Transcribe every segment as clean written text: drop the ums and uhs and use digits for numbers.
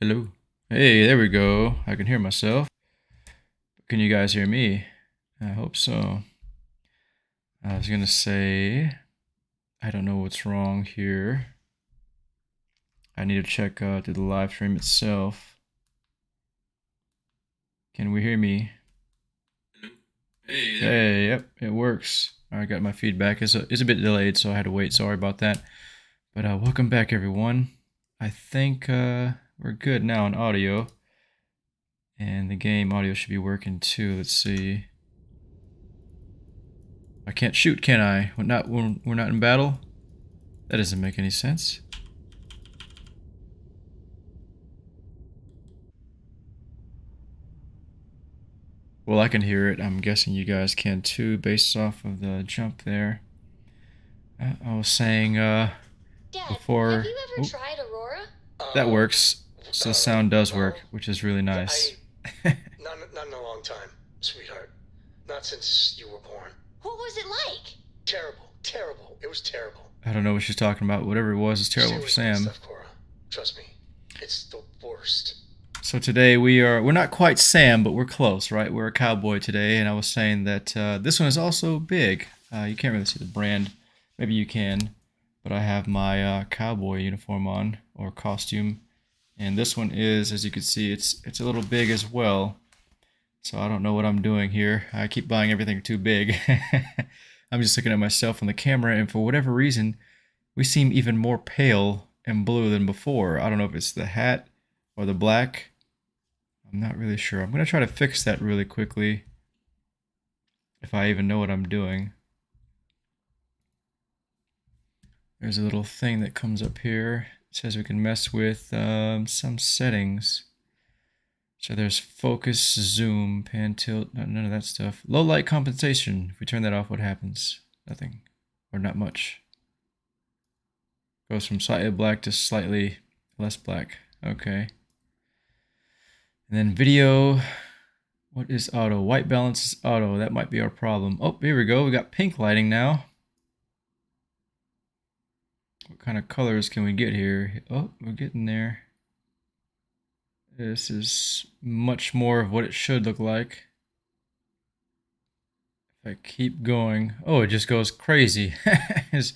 Hello. Hey, there we go. I can hear myself. Can you guys hear me? I hope so. I was gonna say, I don't know what's wrong here. I need to check through the live stream itself. Can we hear me? Hey, yep, it works. I got my feedback. It's a bit delayed, so I had to wait. Sorry about that. But welcome back, everyone. I think we're good now on audio. And the game audio should be working too. Let's see. I can't shoot, can I? We're not in battle? That doesn't make any sense. Well, I can hear it. I'm guessing you guys can too, based off of the jump there. I was saying, Dad, before... have you ever tried Aurora? That works. So the sound does work, which is really nice. Not in a long time, sweetheart. Not since you were born. What was it like? Terrible. It was terrible. I don't know what she's talking about. Whatever it was, it's terrible for Sam. Stuff, Cora. Trust me, it's the worst. So today we're not quite Sam, but we're close, right? We're a cowboy today, and I was saying that this one is also big. You can't really see the brand. Maybe you can, but I have my cowboy uniform on, or costume. And this one is, as you can see, it's a little big as well. So I don't know what I'm doing here. I keep buying everything too big. I'm just looking at myself on the camera, and for whatever reason, we seem even more pale and blue than before. I don't know if it's the hat or the black. I'm not really sure. I'm going to try to fix that really quickly, if I even know what I'm doing. There's a little thing that comes up here. It says we can mess with some settings. So there's focus, zoom, pan, tilt, none of that stuff. Low light compensation. If we turn that off, what happens? Nothing. Or not much. Goes from slightly black to slightly less black. Okay. And then video. What is auto? White balance is auto. That might be our problem. Oh, here we go. We got pink lighting now. What kind of colors can we get here? Oh, we're getting there. This is much more of what it should look like. If I keep going, oh, it just goes crazy. it's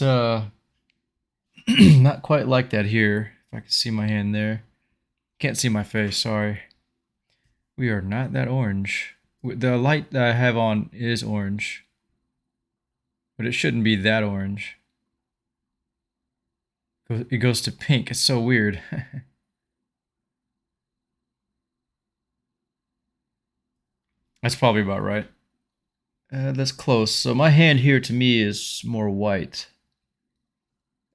not quite like that here. If I can see my hand there. Can't see my face, sorry. We are not that orange. The light that I have on is orange. But it shouldn't be that orange. It goes to pink. It's so weird. That's probably about right. That's close. So my hand here to me is more white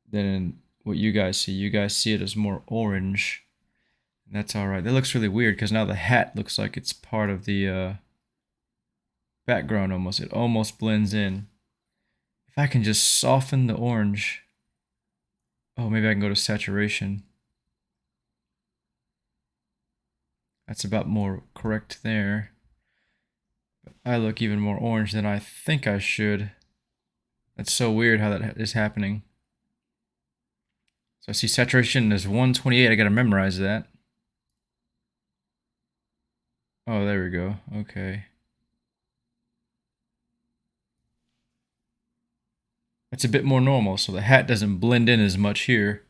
than what you guys see. You guys see it as more orange. And that's alright. That looks really weird because now the hat looks like it's part of the background almost. It almost blends in. If I can just soften the orange. Oh, maybe I can go to saturation. That's about more correct there. But I look even more orange than I think I should. That's so weird how that is happening. So I see saturation is 128. I gotta memorize that. Oh, there we go. Okay. That's a bit more normal, so the hat doesn't blend in as much here.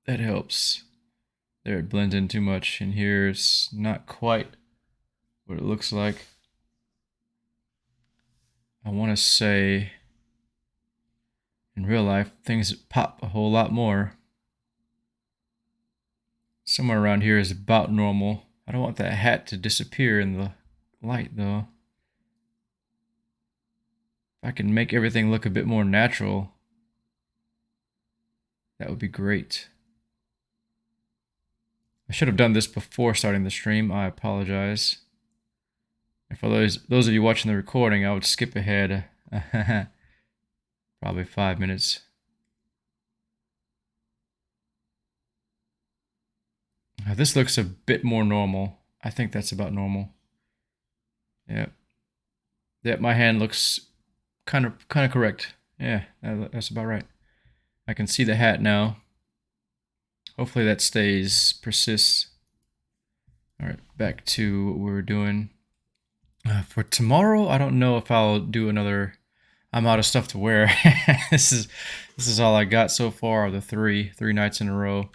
That helps. There, it blends in too much. And here it's not quite what it looks like. I want to say, in real life, things pop a whole lot more. Somewhere around here is about normal. I don't want that hat to disappear in the light, though. If I can make everything look a bit more natural, that would be great. I should have done this before starting the stream. I apologize. And for those of you watching the recording, I would skip ahead probably 5 minutes. This looks a bit more normal. I think that's about normal. Yep. Yep, my hand looks kind of correct. Yeah, that's about right. I can see the hat now. Hopefully that persists. Alright, back to what we were doing. For tomorrow, I don't know if I'll do another. I'm out of stuff to wear. this is all I got so far. The three nights in a row.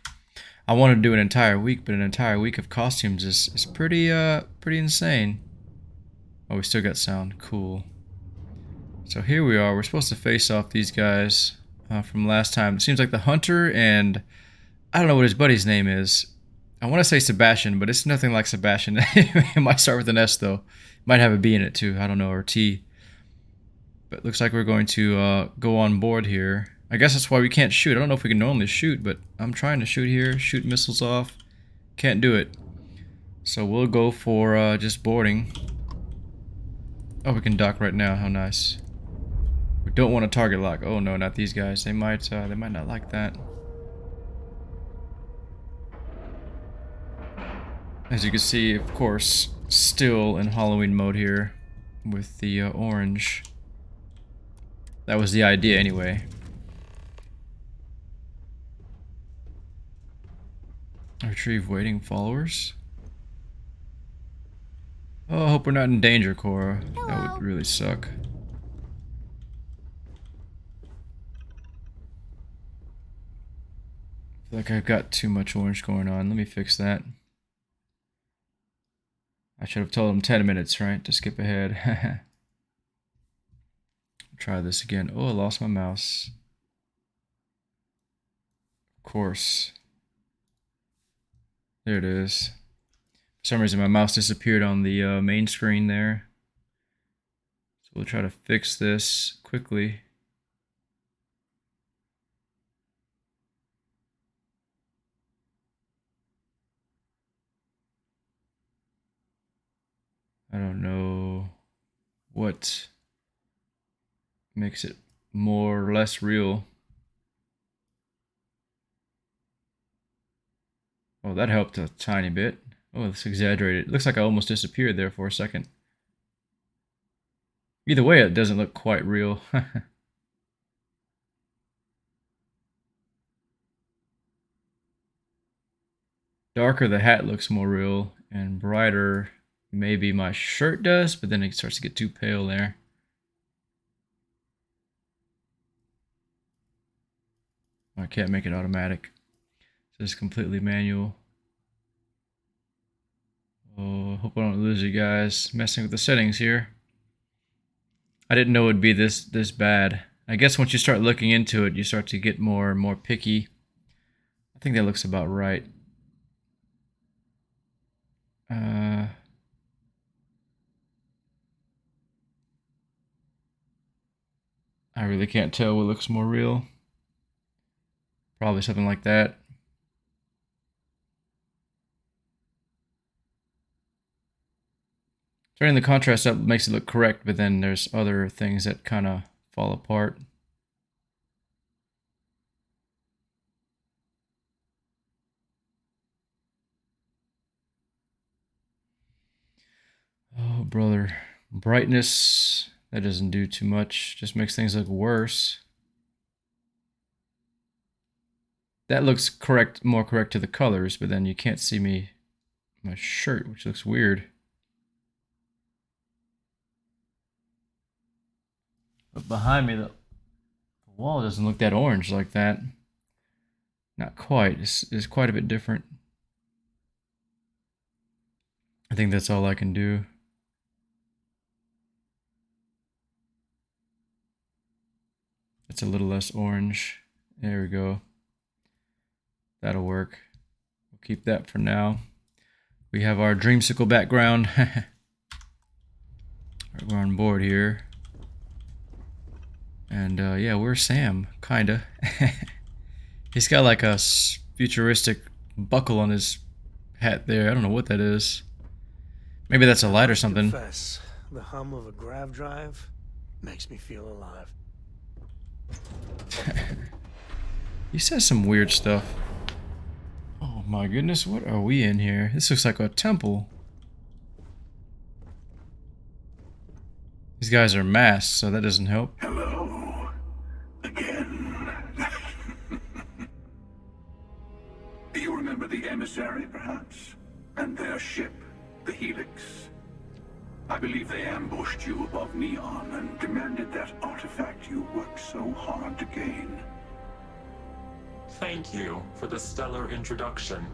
I want to do an entire week, but an entire week of costumes is pretty insane. Oh, we still got sound. Cool. So here we are. We're supposed to face off these guys from last time. It seems like the hunter and I don't know what his buddy's name is. I want to say Sebastian, but it's nothing like Sebastian. It might start with an S though. It might have a B in it too. I don't know, or T. But it looks like we're going to go on board here. I guess that's why we can't shoot. I don't know if we can normally shoot, but I'm trying to shoot here. Shoot missiles off. Can't do it. So we'll go for just boarding. Oh, we can dock right now. How nice. We don't want to target lock. Oh no, not these guys. They might not like that. As you can see, of course, still in Halloween mode here with the orange. That was the idea anyway. Retrieve waiting followers. Oh, I hope we're not in danger, Cora. Hello. That would really suck. I feel like I've got too much orange going on. Let me fix that. I should have told him 10 minutes, right? To skip ahead. Try this again. Oh, I lost my mouse. Of course. There it is. For some reason, my mouse disappeared on the main screen there. So we'll try to fix this quickly. I don't know what makes it more or less real. Oh, that helped a tiny bit. Oh, it's exaggerated. It looks like I almost disappeared there for a second. Either way, it doesn't look quite real. Darker the hat looks more real, and brighter maybe my shirt does, but then it starts to get too pale there. I can't make it automatic. So it's completely manual. Oh, hope I don't lose you guys. Messing with the settings here. I didn't know it would be this bad. I guess once you start looking into it, you start to get more and more picky. I think that looks about right. I really can't tell what looks more real. Probably something like that. Turning the contrast up makes it look correct, but then there's other things that kind of fall apart. Oh, brother. Brightness, that doesn't do too much. Just makes things look worse. That looks correct, more correct to the colors, but then you can't see my shirt, which looks weird. But behind me, the wall doesn't look that orange like that. Not quite. It's quite a bit different. I think that's all I can do. It's a little less orange. There we go. That'll work. We'll keep that for now. We have our dreamsicle background. We're on board here. And yeah, we're Sam, kinda. He's got like a futuristic buckle on his hat there. I don't know what that is. Maybe that's a light or something. Confess, the hum of a grav drive makes me feel alive. He says some weird stuff. Oh my goodness, what are we in here? This looks like a temple. These guys are masked, so that doesn't help. Hello. Again. their ship, the Helix. I believe they ambushed you above Neon and demanded that artifact you worked so hard to gain. Thank you for the stellar introduction.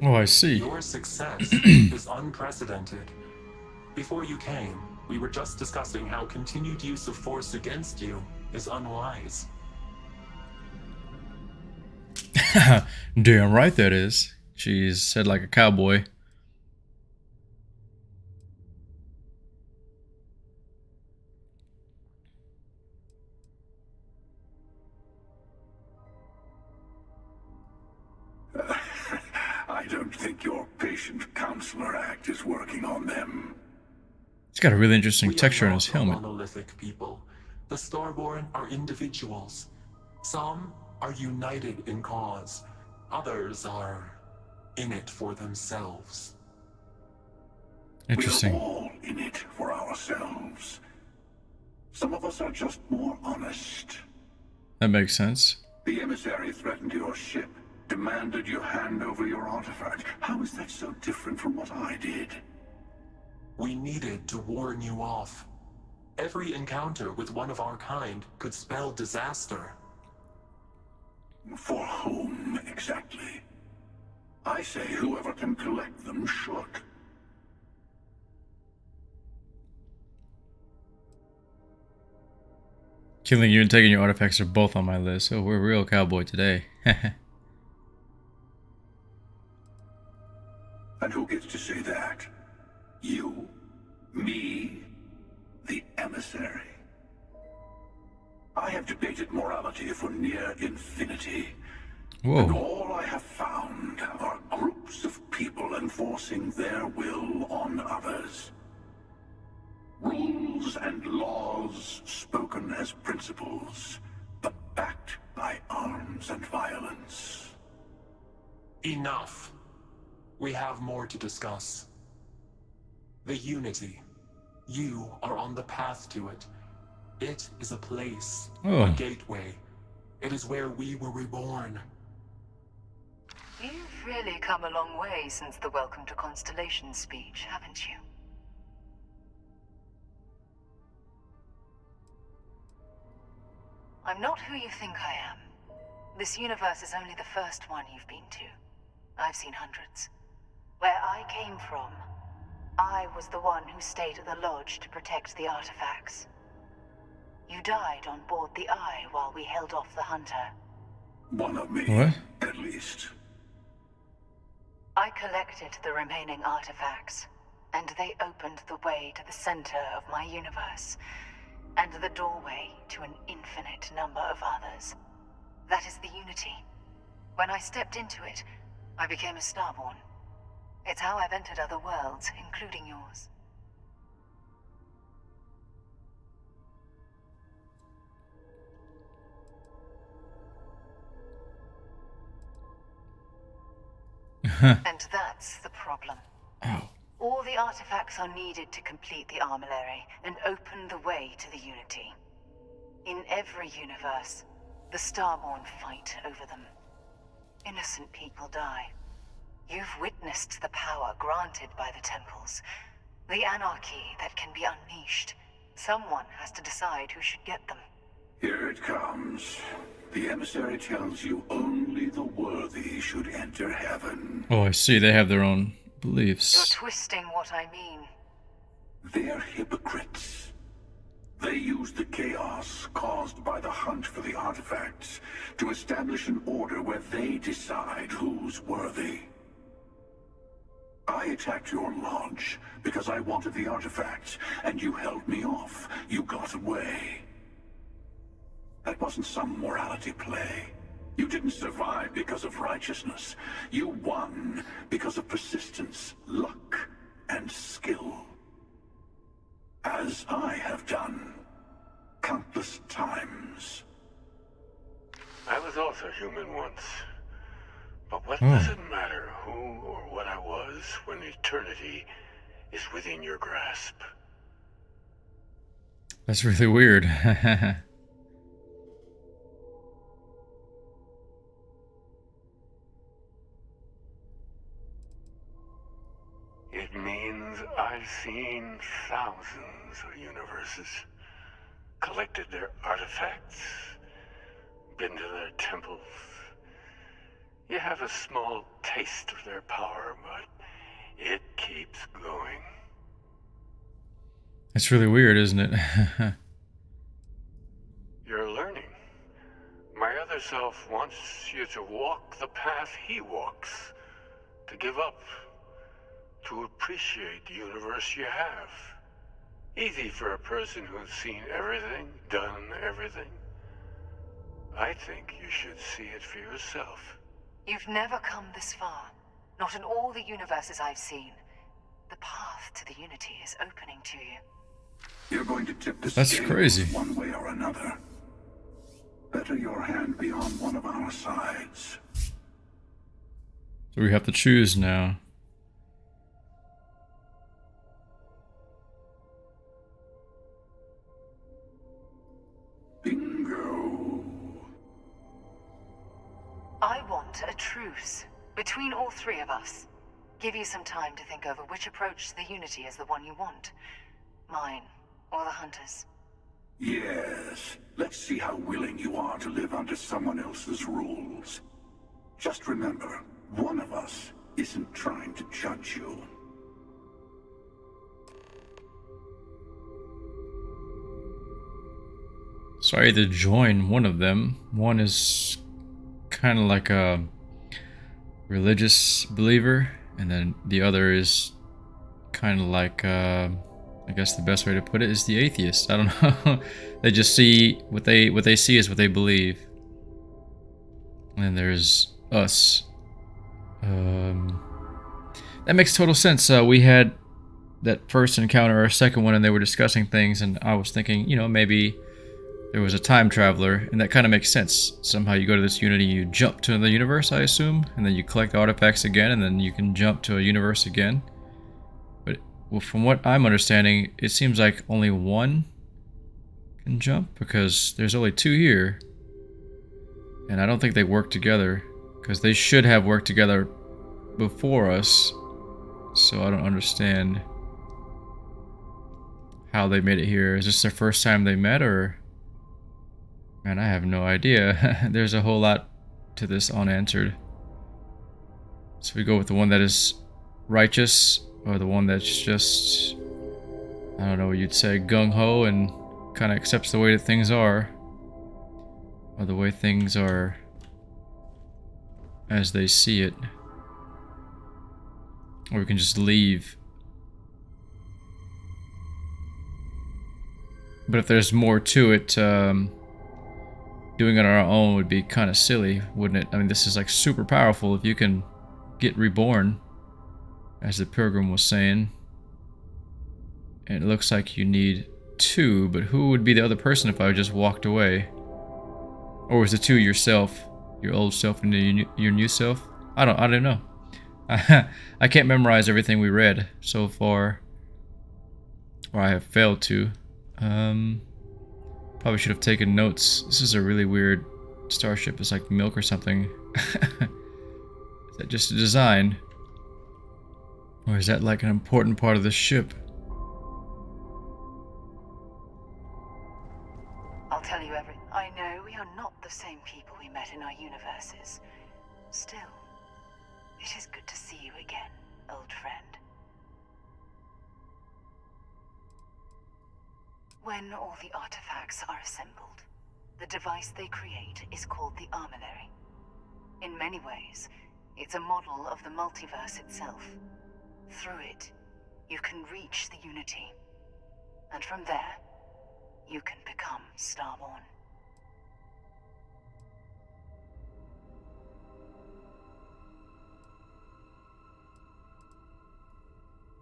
Oh, I see. Your success is unprecedented. Before you came, we were just discussing how continued use of force against you is unwise. Damn right that is. She's said like a cowboy. I don't think your patient counselor act is working on them. He's got a really interesting We texture are on his not a helmet. monolithic people. The Starborn are individuals. Some are united in cause. Others are in it for themselves. Interesting. We're all in it for ourselves. Some of us are just more honest. That makes sense. The emissary threatened your ship, demanded you hand over your artifact. How is that so different from what I did? We needed to warn you off. Every encounter with one of our kind could spell disaster. For whom, exactly? I say whoever can collect them should. Killing you and taking your artifacts are both on my list, so we're a real cowboy today. And who gets to say that? You? Me? The emissary? I have debated morality for near infinity. And Whoa. all I have found are groups of people enforcing their will on others. Rules and laws spoken as principles, but backed by arms and violence. Enough. We have more to discuss. The Unity. You are on the path to it. It is a place, Oh. a gateway. It is where we were reborn. You've really come a long way since the Welcome to Constellation speech, haven't you? I'm not who you think I am. This universe is only the first one you've been to. I've seen hundreds. Where I came from, I was the one who stayed at the lodge to protect the artifacts. You died on board the Eye while we held off the Hunter. One of me, What? at least. I collected the remaining artifacts, and they opened the way to the center of my universe, and the doorway to an infinite number of others. That is the Unity. When I stepped into it, I became a Starborn. It's how I've entered other worlds, including yours. And that's the problem. Oh. All the artifacts are needed to complete the armillary and open the way to the Unity. In every universe, the Starborn fight over them. Innocent people die. You've witnessed the power granted by the temples, the anarchy that can be unleashed. Someone has to decide who should get them. Here it comes. The emissary tells you only the worthy should enter heaven. Oh, I see. They have their own You're beliefs. twisting what I mean. They're hypocrites. They use the chaos caused by the hunt for the artifacts to establish an order where they decide who's worthy. I attacked your lodge because I wanted the artifacts, and you held me off. You got away. That wasn't some morality play. You didn't survive because of righteousness. You won because of persistence, luck, and skill. As I have done countless times. I was also human once. But what does it matter who or what I was when eternity is within your grasp? That's really weird. seen thousands of universes, collected their artifacts, been to their temples. You have a small taste of their power, but it keeps going. It's really weird, isn't it? You're learning. My other self wants you to walk the path he walks, to give up, to appreciate the universe you have. Easy for a person who's seen everything, done everything. I think you should see it for yourself. You've never come this far. Not in all the universes I've seen. The path to the Unity is opening to you. You're going to tip the That's scales crazy. one way or another. Better your hand be on one of our sides. So we have to choose now. Bingo. I want a truce between all three of us. Give you some time to think over which approach to the Unity is the one you want. Mine, or the Hunters. Yes. Let's see how willing you are to live under someone else's rules. Just remember, one of us isn't trying to judge you. So I either join one of them. One is kind of like a religious believer, and then the other is kind of like, I guess the best way to put it is the atheist. I don't know. They just see what they see is what they believe. And then there's us. That makes total sense. We had that first encounter, or second one, and they were discussing things, and I was thinking, you know, maybe there was a time traveler, and that kind of makes sense. Somehow you go to this Unity, you jump to the universe, I assume, and then you collect artifacts again, and then you can jump to a universe again. But well, from what I'm understanding, it seems like only one can jump, because there's only two here. And I don't think they work together, because they should have worked together before us. So I don't understand how they made it here. Is this their first time they met, or... Man, I have no idea. There's a whole lot to this unanswered. So we go with the one that is righteous, or the one that's just, I don't know what you'd say, gung-ho and kind of accepts the way that things are. Or the way things are as they see it. Or we can just leave. But if there's more to it, doing it on our own would be kind of silly, wouldn't it? I mean, this is like super powerful if you can get reborn, as the Pilgrim was saying. And it looks like you need two, but who would be the other person if I just walked away? Or was the two yourself, your old self and your new self? I don't know. I can't memorize everything we read so far, or I have failed to. Probably should have taken notes. This is a really weird starship. It's like milk or something. Is that just a design? Or is that like an important part of the ship? I'll tell you everything. I know we are not the same people we met in our universes. Still, it is good to see you again, old friend. When all the artifacts are assembled, the device they create is called the Armillary. In many ways, it's a model of the multiverse itself. Through it, you can reach the Unity. And from there, you can become Starborn.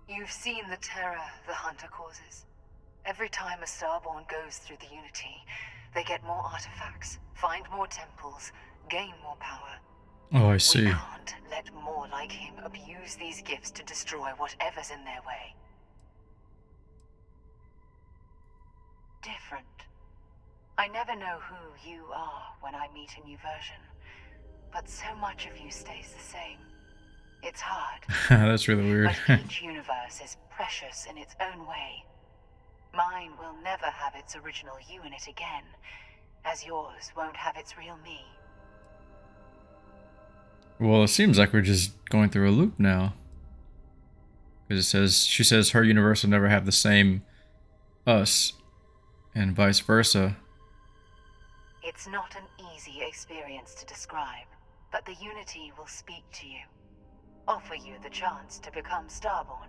You've seen the terror the Hunter causes. Every time a Starborn goes through the Unity, they get more artifacts, find more temples, gain more power. Oh, I see. We can't let more like him abuse these gifts to destroy whatever's in their way. Different. I never know who you are when I meet a new version, but so much of you stays the same. It's hard, That's really weird. but each universe is precious in its own way. Mine will never have its original you in it again, as yours won't have its real me. Well, it seems like we're just going through a loop now. Because she says her universe will never have the same us, and vice versa. It's not an easy experience to describe, but the Unity will speak to you, offer you the chance to become Starborn.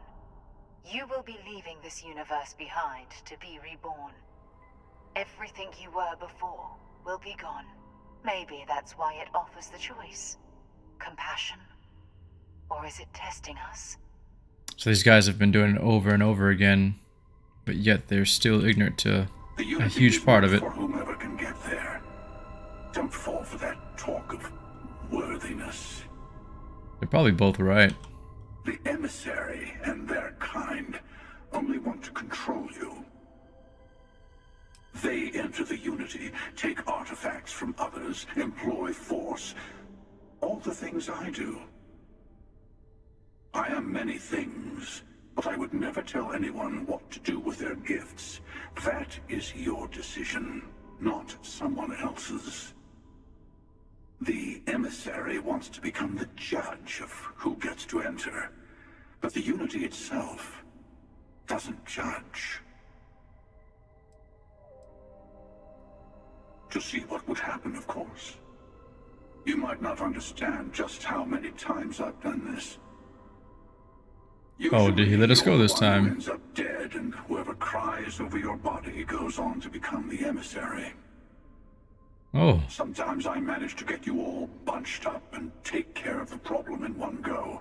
You will be leaving this universe behind to be reborn. Everything you were before will be gone. Maybe that's why it offers the choice. Compassion? Or is it testing us? So these guys have been doing it over and over again, but yet they're still ignorant to a huge part of it. For whomever can get there. Don't fall for that talk of worthiness. They're probably both right. The emissary and their kind only want to control you. They enter the Unity, take artifacts from others, employ force. All the things I do. I am many things, but I would never tell anyone what to do with their gifts. That is your decision, not someone else's. The emissary wants to become the judge of who gets to enter, but the Unity itself doesn't judge. To see what would happen, of course. You might not understand just how many times I've done this. Oh, did he let us go this Usually, you're the one who time? ends up dead, and whoever cries over your body goes on to become the emissary. Oh, Sometimes I manage to get you all bunched up and take care of the problem in one go.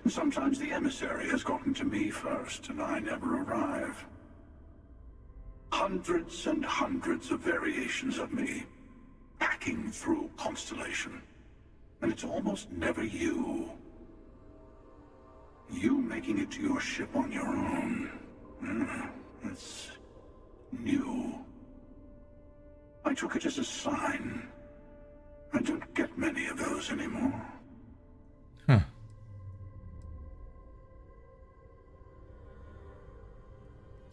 Sometimes the emissary has gotten to me first, and I never arrive. Hundreds and hundreds of variations of me, packing through Constellation. And it's almost never you. You making it to your ship on your own. It's new. I took it as a sign. I don't get many of those anymore. huh.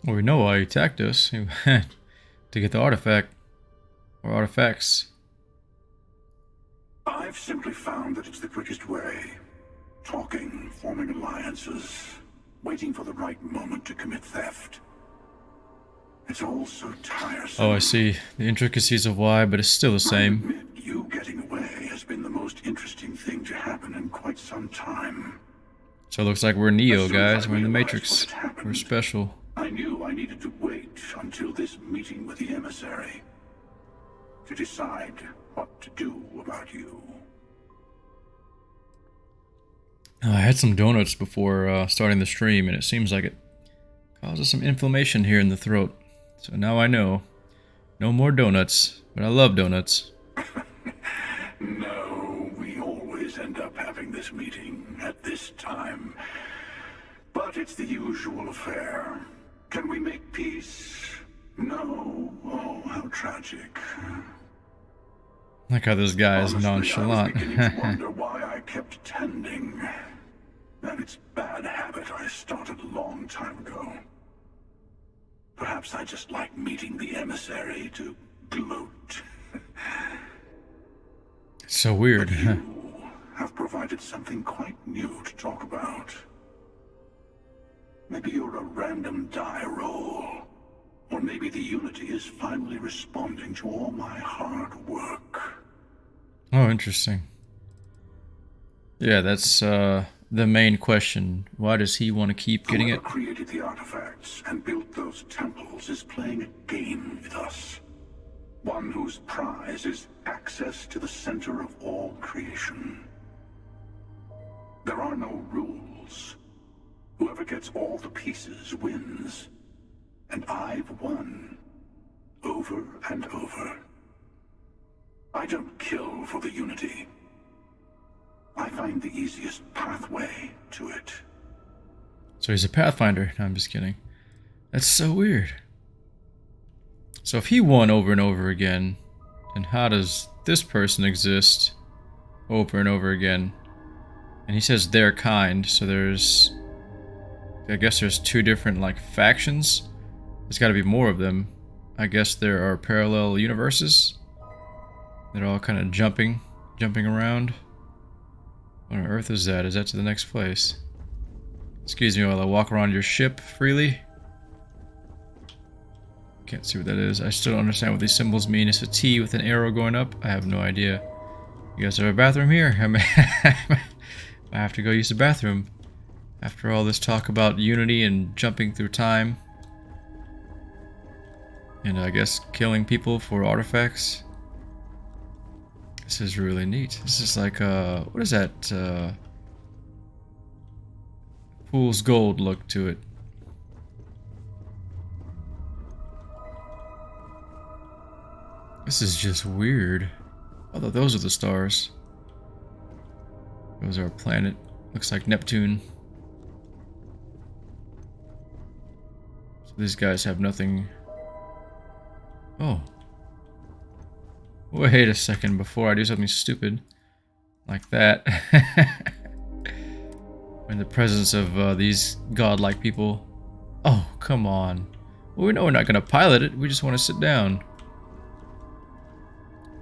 Well, we know why he attacked us. To get the artifact. Or artifacts. I've simply found that it's the quickest way. Talking, forming alliances, waiting for the right moment to commit theft. It's all so tiresome. Oh, I see the intricacies of why, but it's still the I same. admit you getting away has been the most interesting thing to happen in quite some time. So it looks like we're Neo, As soon as guys. I We're in the realized Matrix. what had happened, We're special. I knew I needed to wait until this meeting with the emissary to decide what to do about you. I had some donuts before starting the stream, and it seems like it causes some inflammation here in the throat. So now I know. No more donuts, but I love donuts. No, we always end up having this meeting at this time. But it's the usual affair. Can we make peace? No. Oh, how tragic. Like how this guy is Honestly, nonchalant. I was beginning to wonder why I kept tending. And it's a bad habit I started a long time ago. Perhaps I just like meeting the emissary to gloat. So weird. But you have provided something quite new to talk about. Maybe you're a random die roll. Or maybe the Unity is finally responding to all my hard work. Oh, interesting. Yeah, that's the main question. Why does he want to keep getting Whoever it? created the artifacts and built those temples is playing a game with us. One whose prize is access to the center of all creation. There are no rules. Whoever gets all the pieces wins. And I've won. Over and over. I don't kill for the Unity. I find the easiest pathway to it. So he's a Pathfinder. No, I'm just kidding. That's so weird. So if he won over and over again, then how does this person exist over and over again? And he says their kind, so there's... I guess there's two different, like, factions. There's gotta be more of them. I guess there are parallel universes. They're all kind of jumping around. What on earth is that? Is that to the next place? Excuse me while I walk around your ship freely. Can't see what that is. I still don't understand what these symbols mean. It's a T with an arrow going up. I have no idea. You guys have a bathroom here? I have to go use the bathroom. After all this talk about unity and jumping through time. And I guess killing people for artifacts. This is really neat. This is like, what is that, fool's gold look to it. This is just weird. Although those are the stars. Those are a planet. Looks like Neptune. So these guys have nothing. Oh. Wait a second before I do something stupid. Like that. In the presence of these godlike people. Oh, come on. Well, we know we're not going to pilot it. We just want to sit down.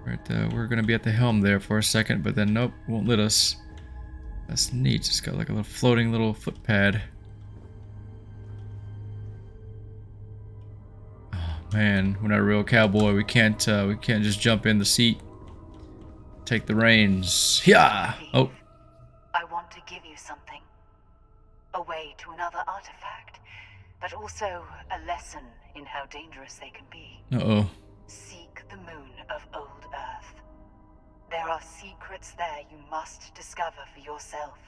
Right, we're gonna be at the helm there for a second, but then nope, won't let us. That's neat. It's got like a little floating little footpad. Oh man, we're not a real cowboy. We can't just jump in the seat. Take the reins. Yeah. Oh. I want to give you something. A way to another artifact, but also a lesson in how dangerous they can be. Uh-oh. Seek the moon of old Earth. There are secrets there you must discover for yourself.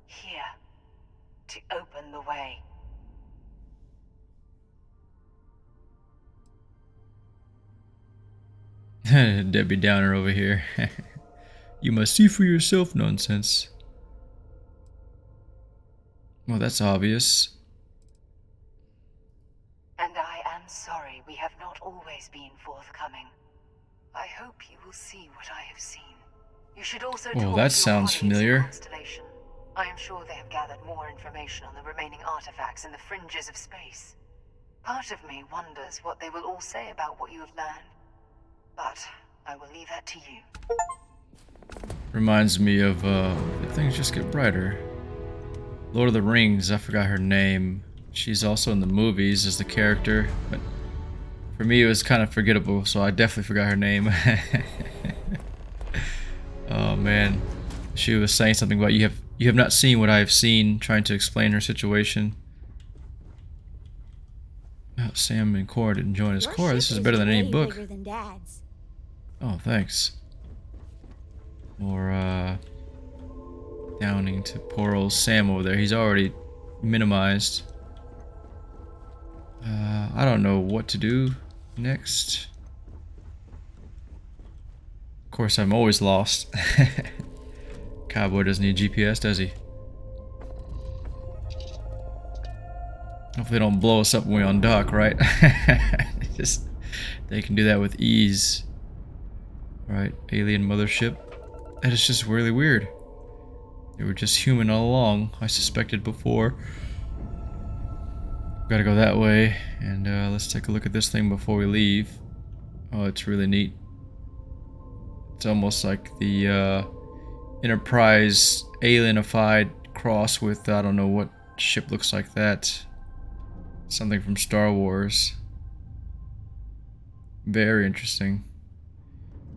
Here, to open the way. Debbie Downer over here. You must see for yourself nonsense. Well, that's obvious. And I am sorry we have not always been forthcoming. I hope you will see what I have seen. You should also Oh, talk that to sounds your colleagues in familiar. Constellation. I am sure they have gathered more information on the remaining artifacts in the fringes of space. Part of me wonders what they will all say about what you have learned. But I will leave that to you. Reminds me of, things just get brighter. Lord of the Rings, I forgot her name. She's also in the movies as the character, but for me it was kind of forgettable, so I definitely forgot her name. Oh man. She was saying something about you have not seen what I have seen, trying to explain her situation. Oh, Sam and Cora didn't join us. Cora, this is better than any book. Bigger than Dad's. Oh, thanks. More, downing to poor old Sam over there. He's already minimized. I don't know what to do next. Of course, I'm always lost. Cowboy doesn't need GPS, does he? Hopefully they don't blow us up when we on dock, right? They can do that with ease. Right, alien mothership. That is just really weird. They were just human all along, I suspected before. Gotta go that way, and let's take a look at this thing before we leave. Oh, it's really neat. It's almost like the Enterprise alienified cross with, I don't know what ship looks like that. Something from Star Wars. Very interesting.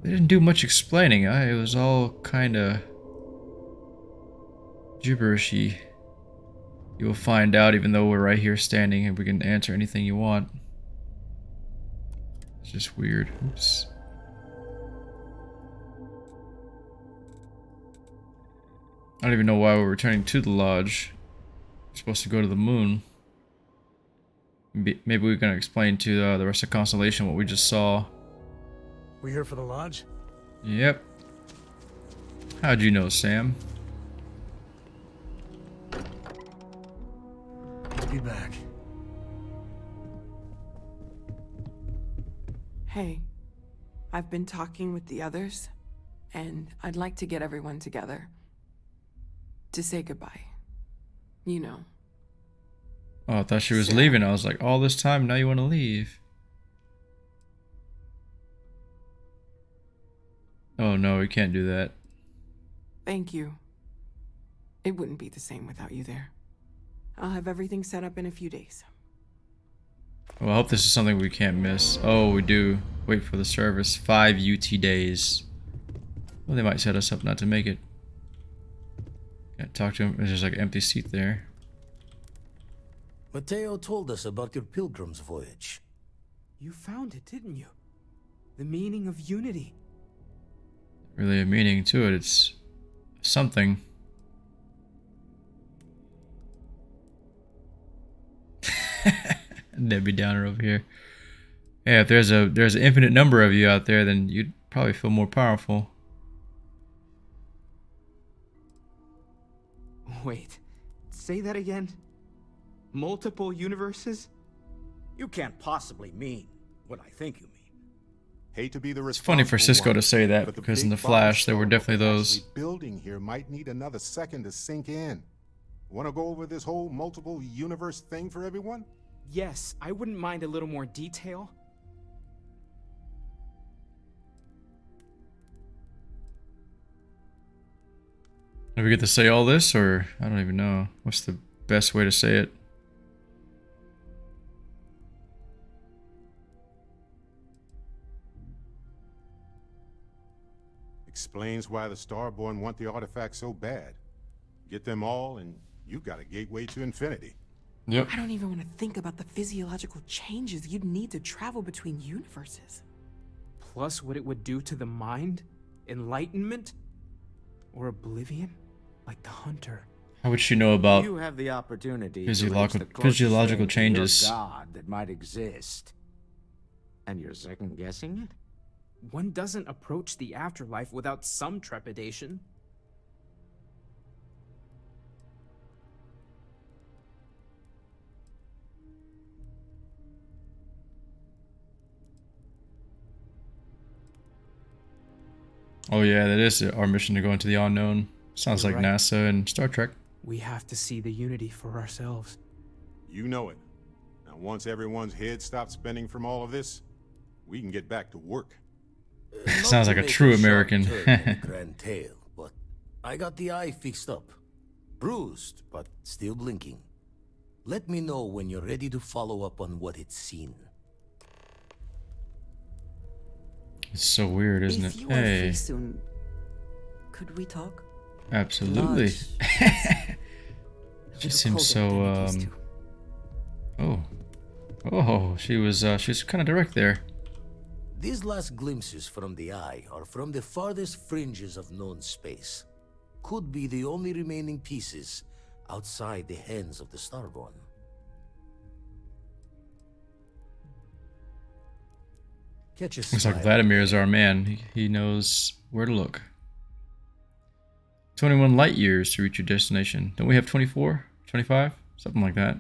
They didn't do much explaining. It was all kinda gibberishy. You will find out even though we're right here standing and we can answer anything you want. It's just weird. Oops. I don't even know why we're returning to the lodge. We're supposed to go to the moon. Maybe we're gonna explain to the rest of Constellation what we just saw. We here for the lodge? Yep. How'd you know, Sam? Be back. Hey, I've been talking with the others, and I'd like to get everyone together. To say goodbye. You know. Oh, I thought she was Sarah. leaving. I was like, all this time, now you want to leave. Oh no, we can't do that. Thank you. It wouldn't be the same without you there. I'll have everything set up in a few days. Well, I hope this is something we can't miss. Oh, we do. Wait for the service. 5 UT days. Well, they might set us up not to make it. Can't talk to him. There's just like an empty seat there. Mateo told us about your Pilgrim's voyage. You found it, didn't you? The meaning of unity. Really a meaning to it. It's something. Debbie Downer over here. Yeah, if there's an infinite number of you out there, then you'd probably feel more powerful. Wait, say that again? Multiple universes? You can't possibly mean what I think you mean. Hate to be the It's funny for Cisco to say that, because in the Flash there were definitely those. Building here might need another second to sink in. Want to go over this whole multiple universe thing for everyone? Yes, I wouldn't mind a little more detail. Do we get to say all this, or I don't even know. What's the best way to say it? Explains why the Starborn want the artifacts so bad. Get them all, and you've got a gateway to infinity. Yep. I don't even want to think about the physiological changes you'd need to travel between universes. Plus what it would do to the mind? Enlightenment? Or oblivion? Like the Hunter. How would she know about You have the opportunity physiological changes? God that might exist. And you're second guessing it? One doesn't approach the afterlife without some trepidation. Oh yeah, that is our mission to go into the unknown. Sounds You're like right. NASA and Star Trek. We have to see the unity for ourselves. You know it. Now, once everyone's head stops spinning from all of this, we can get back to work. Sounds like a true American. Grand tale, but I got the eye fixed up. Bruised, but still blinking. Let me know when you're ready to follow up on what it's seen. It's so weird, isn't If it? you are free soon, could we talk? Absolutely. She seems so Oh, she was kind of direct there. These last glimpses from the eye are from the farthest fringes of known space. Could be the only remaining pieces outside the hands of the Starborn. Catch a Looks like smile. Vladimir is our man. He knows where to look. 21 light years to reach your destination. Don't we have 24? 25? Something like that.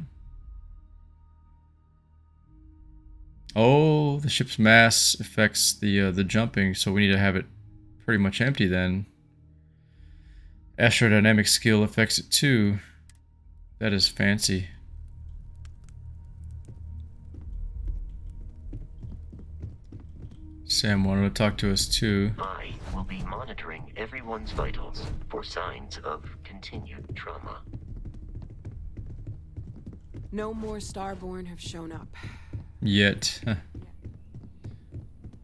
Oh, the ship's mass affects the jumping, so we need to have it pretty much empty then. Astrodynamic skill affects it too. That is fancy. Sam wanted to talk to us too. I will be monitoring everyone's vitals for signs of continued trauma. No more Starborn have shown up. Yet.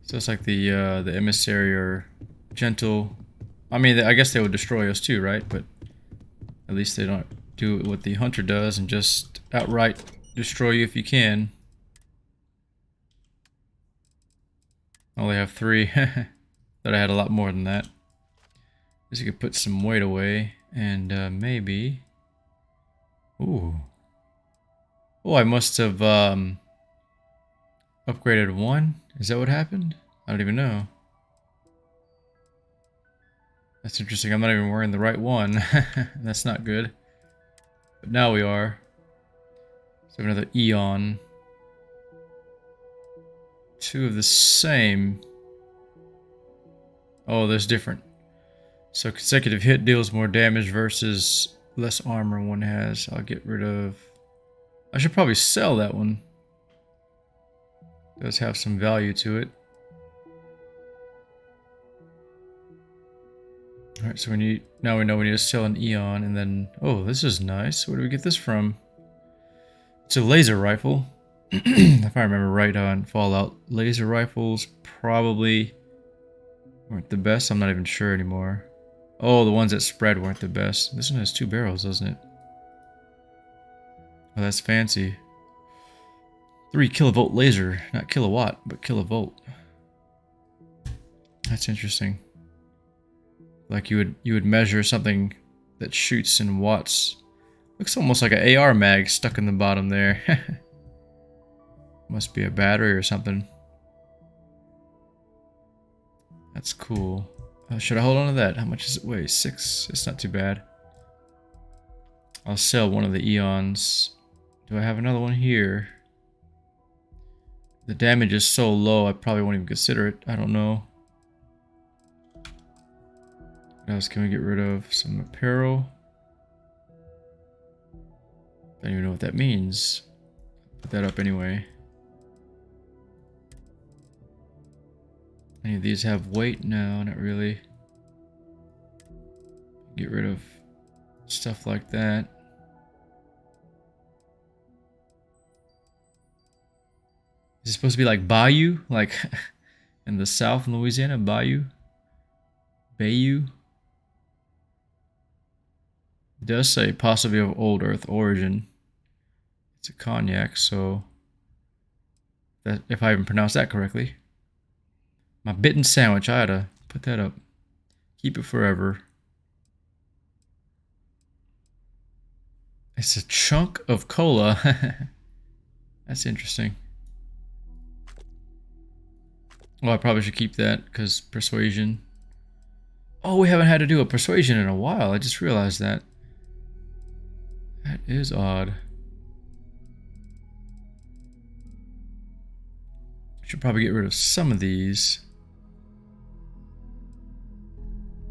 So it's like the emissary are gentle. I mean, I guess they would destroy us too, right? But at least they don't do what the Hunter does and just outright destroy you if you can. Only have 3. Thought I had a lot more than that. Guess you could put some weight away and maybe. Ooh. Oh, I must have upgraded 1. Is that what happened? I don't even know. That's interesting. I'm not even wearing the right one. That's not good. But now we are. So another Eon. 2 of the same. Oh, there's different So consecutive hit deals more damage versus less armor one has. I'll get rid of... I should probably sell that one. It does have some value to it. Alright, so now we know we need to sell an Eon, and then... Oh, this is nice. Where do we get this from? It's a laser rifle. If I remember right on Fallout, laser rifles probably weren't the best. I'm not even sure anymore. Oh, the ones that spread weren't the best. This one has 2 barrels, doesn't it? Oh, that's fancy. 3 kilovolt laser. Not kilowatt, but kilovolt. That's interesting. Like you would measure something that shoots in watts. Looks almost like an AR mag stuck in the bottom there. Must be a battery or something. That's cool. Should I hold on to that? How much does it weigh? 6. It's not too bad. I'll sell one of the Eons. Do I have another one here? The damage is so low, I probably won't even consider it. I don't know. What else can we get rid of? Some apparel. Don't even know what that means. Put that up anyway. Any of these have weight? No, not really. Get rid of stuff like that. Is it supposed to be like Bayou? Like in the south in Louisiana? Bayou? Bayou? It does say possibly of old earth origin. It's a cognac, so that, if I even pronounced that correctly. My bitten sandwich, I ought to put that up. Keep it forever. It's a chunk of cola. That's interesting. Well, I probably should keep that because persuasion. Oh, we haven't had to do a persuasion in a while. I just realized that. That is odd. Should probably get rid of some of these.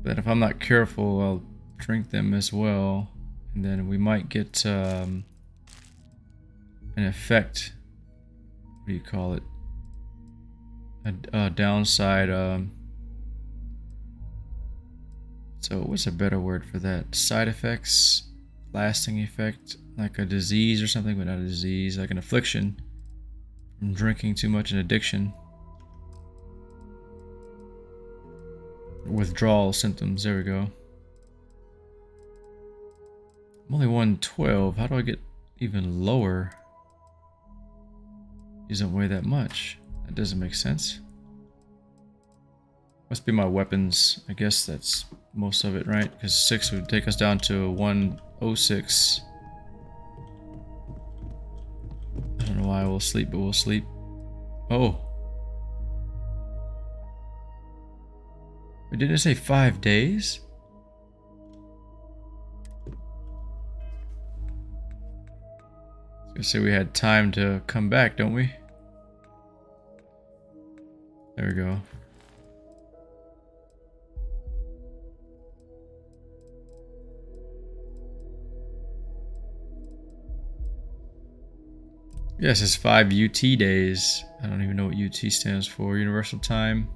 But if I'm not careful, I'll drink them as well. And then we might get an effect. What do you call it? A downside. So what's a better word for that? Side effects? Lasting effect? Like a disease or something, but not a disease. Like an affliction from drinking too much, an addiction. Withdrawal symptoms. There we go. I'm only 112. How do I get even lower? Doesn't weigh that much. That doesn't make sense. Must be my weapons. I guess that's most of it, right? Because 6 would take us down to 106. I don't know why we'll sleep, but we'll sleep. Oh. Wait, didn't it say 5 days? I was gonna say we had time to come back, don't we? There we go. Yes, it's 5 UT days. I don't even know what UT stands for. Universal Time.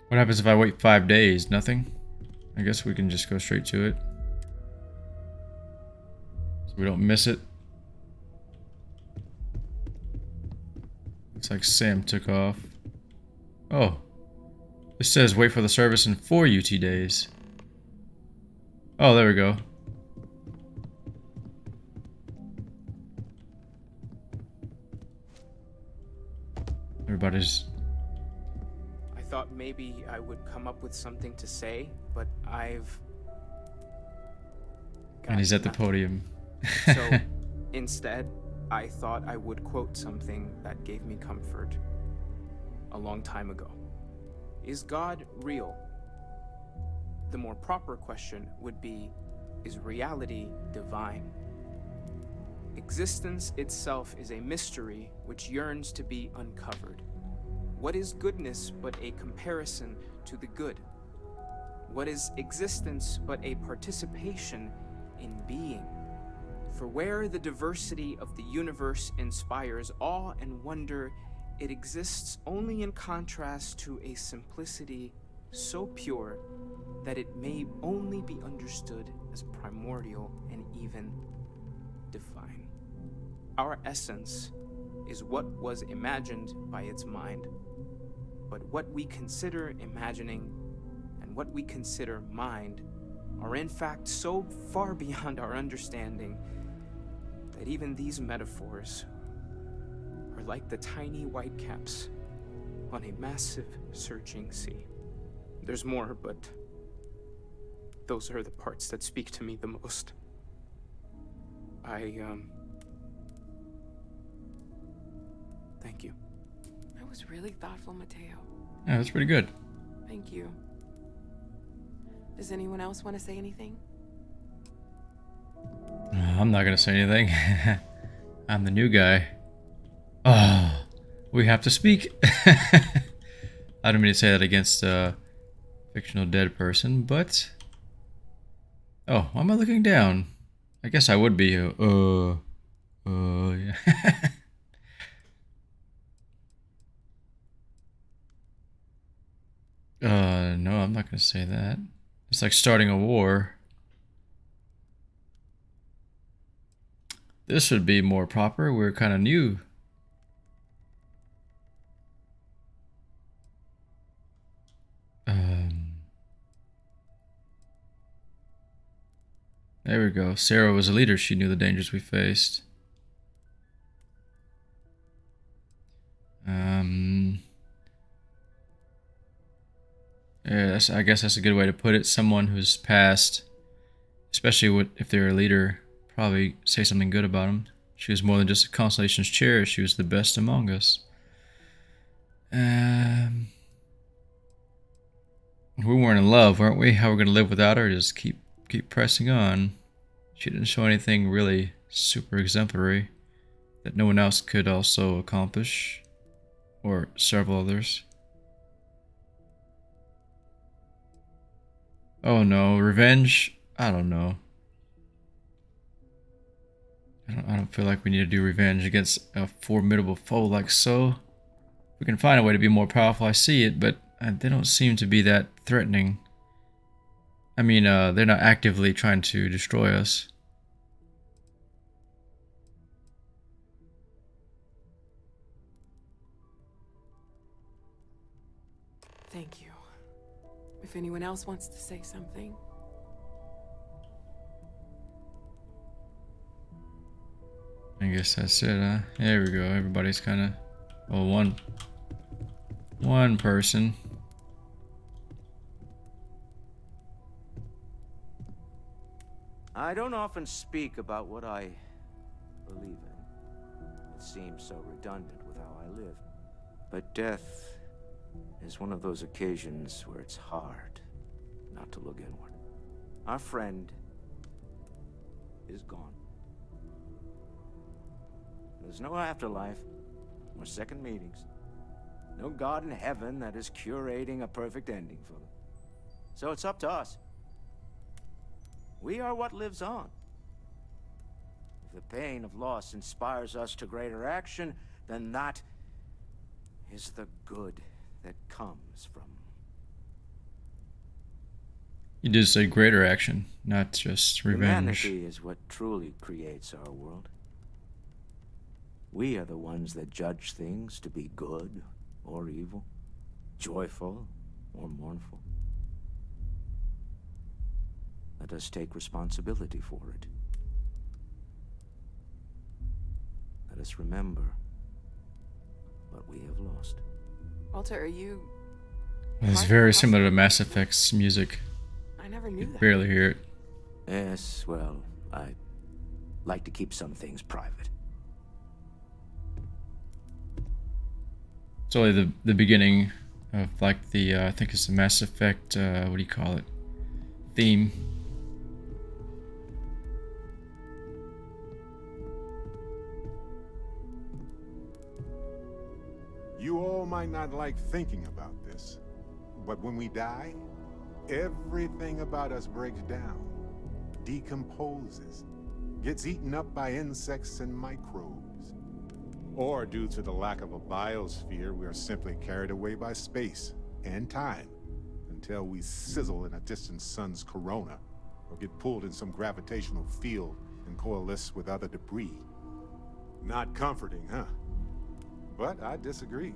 What happens if I wait 5 days? Nothing? I guess we can just go straight to it. So we don't miss it. Looks like Sam took off. Oh. This says wait for the service in 4 UT days. Oh, there we go. Everybody's... I thought maybe I would come up with something to say, but I've... And he's at the podium. So, instead, I thought I would quote something that gave me comfort a long time ago. Is God real? The more proper question would be, is reality divine? Existence itself is a mystery which yearns to be uncovered. What is goodness but a comparison to the good? What is existence but a participation in being? For where the diversity of the universe inspires awe and wonder, it exists only in contrast to a simplicity so pure that it may only be understood as primordial and even divine. Our essence is what was imagined by its mind, but what we consider imagining and what we consider mind are in fact so far beyond our understanding that even these metaphors are like the tiny whitecaps on a massive surging sea. There's more, but those are the parts that speak to me the most. Thank you. That was really thoughtful, Mateo. Yeah, that's pretty good. Thank you. Does anyone else want to say anything? I'm not gonna say anything. I'm the new guy. Oh, we have to speak. I don't mean to say that against a fictional dead person, but... Oh, why am I looking down? I guess I would be. Yeah. No, I'm not gonna say that. It's like starting a war. This would be more proper. We're kind of new. There we go. Sarah was a leader. She knew the dangers we faced. Yeah, I guess that's a good way to put it. Someone who's passed, especially if they're a leader, probably say something good about them. She was more than just a consolation's chair. She was the best among us. We weren't in love, weren't we? How we're gonna live without her? Just keep pressing on. She didn't show anything really super exemplary that no one else could also accomplish, or several others. Oh no, revenge? I don't know. I don't feel like we need to do revenge against a formidable foe like so. If we can find a way to be more powerful, I see it, but they don't seem to be that threatening. I mean, they're not actively trying to destroy us. Thank you. If anyone else wants to say something. I guess that's it, huh? There we go. Everybody's kind of... Well, one person. I don't often speak about what I believe in. It seems so redundant with how I live. But death is one of those occasions where it's hard not to look inward. Our friend is gone. There's no afterlife, or second meetings. No God in heaven that is curating a perfect ending for them. So it's up to us. We are what lives on. If the pain of loss inspires us to greater action, then that is the good that comes from. You did say greater action, not just revenge. Humanity is what truly creates our world. We are the ones that judge things to be good or evil, joyful or mournful. Let us take responsibility for it. Let us remember what we have lost. Walter, are you... It's very similar to Mass Effect's music. I never knew that. Barely hear it. Yes, well, I like to keep some things private. It's only the beginning of like the, I think it's the Mass Effect, what do you call it? Theme. You all might not like thinking about this, but when we die, everything about us breaks down, decomposes, gets eaten up by insects and microbes. Or due to the lack of a biosphere, we are simply carried away by space and time until we sizzle in a distant sun's corona or get pulled in some gravitational field and coalesce with other debris. Not comforting, huh? But I disagree.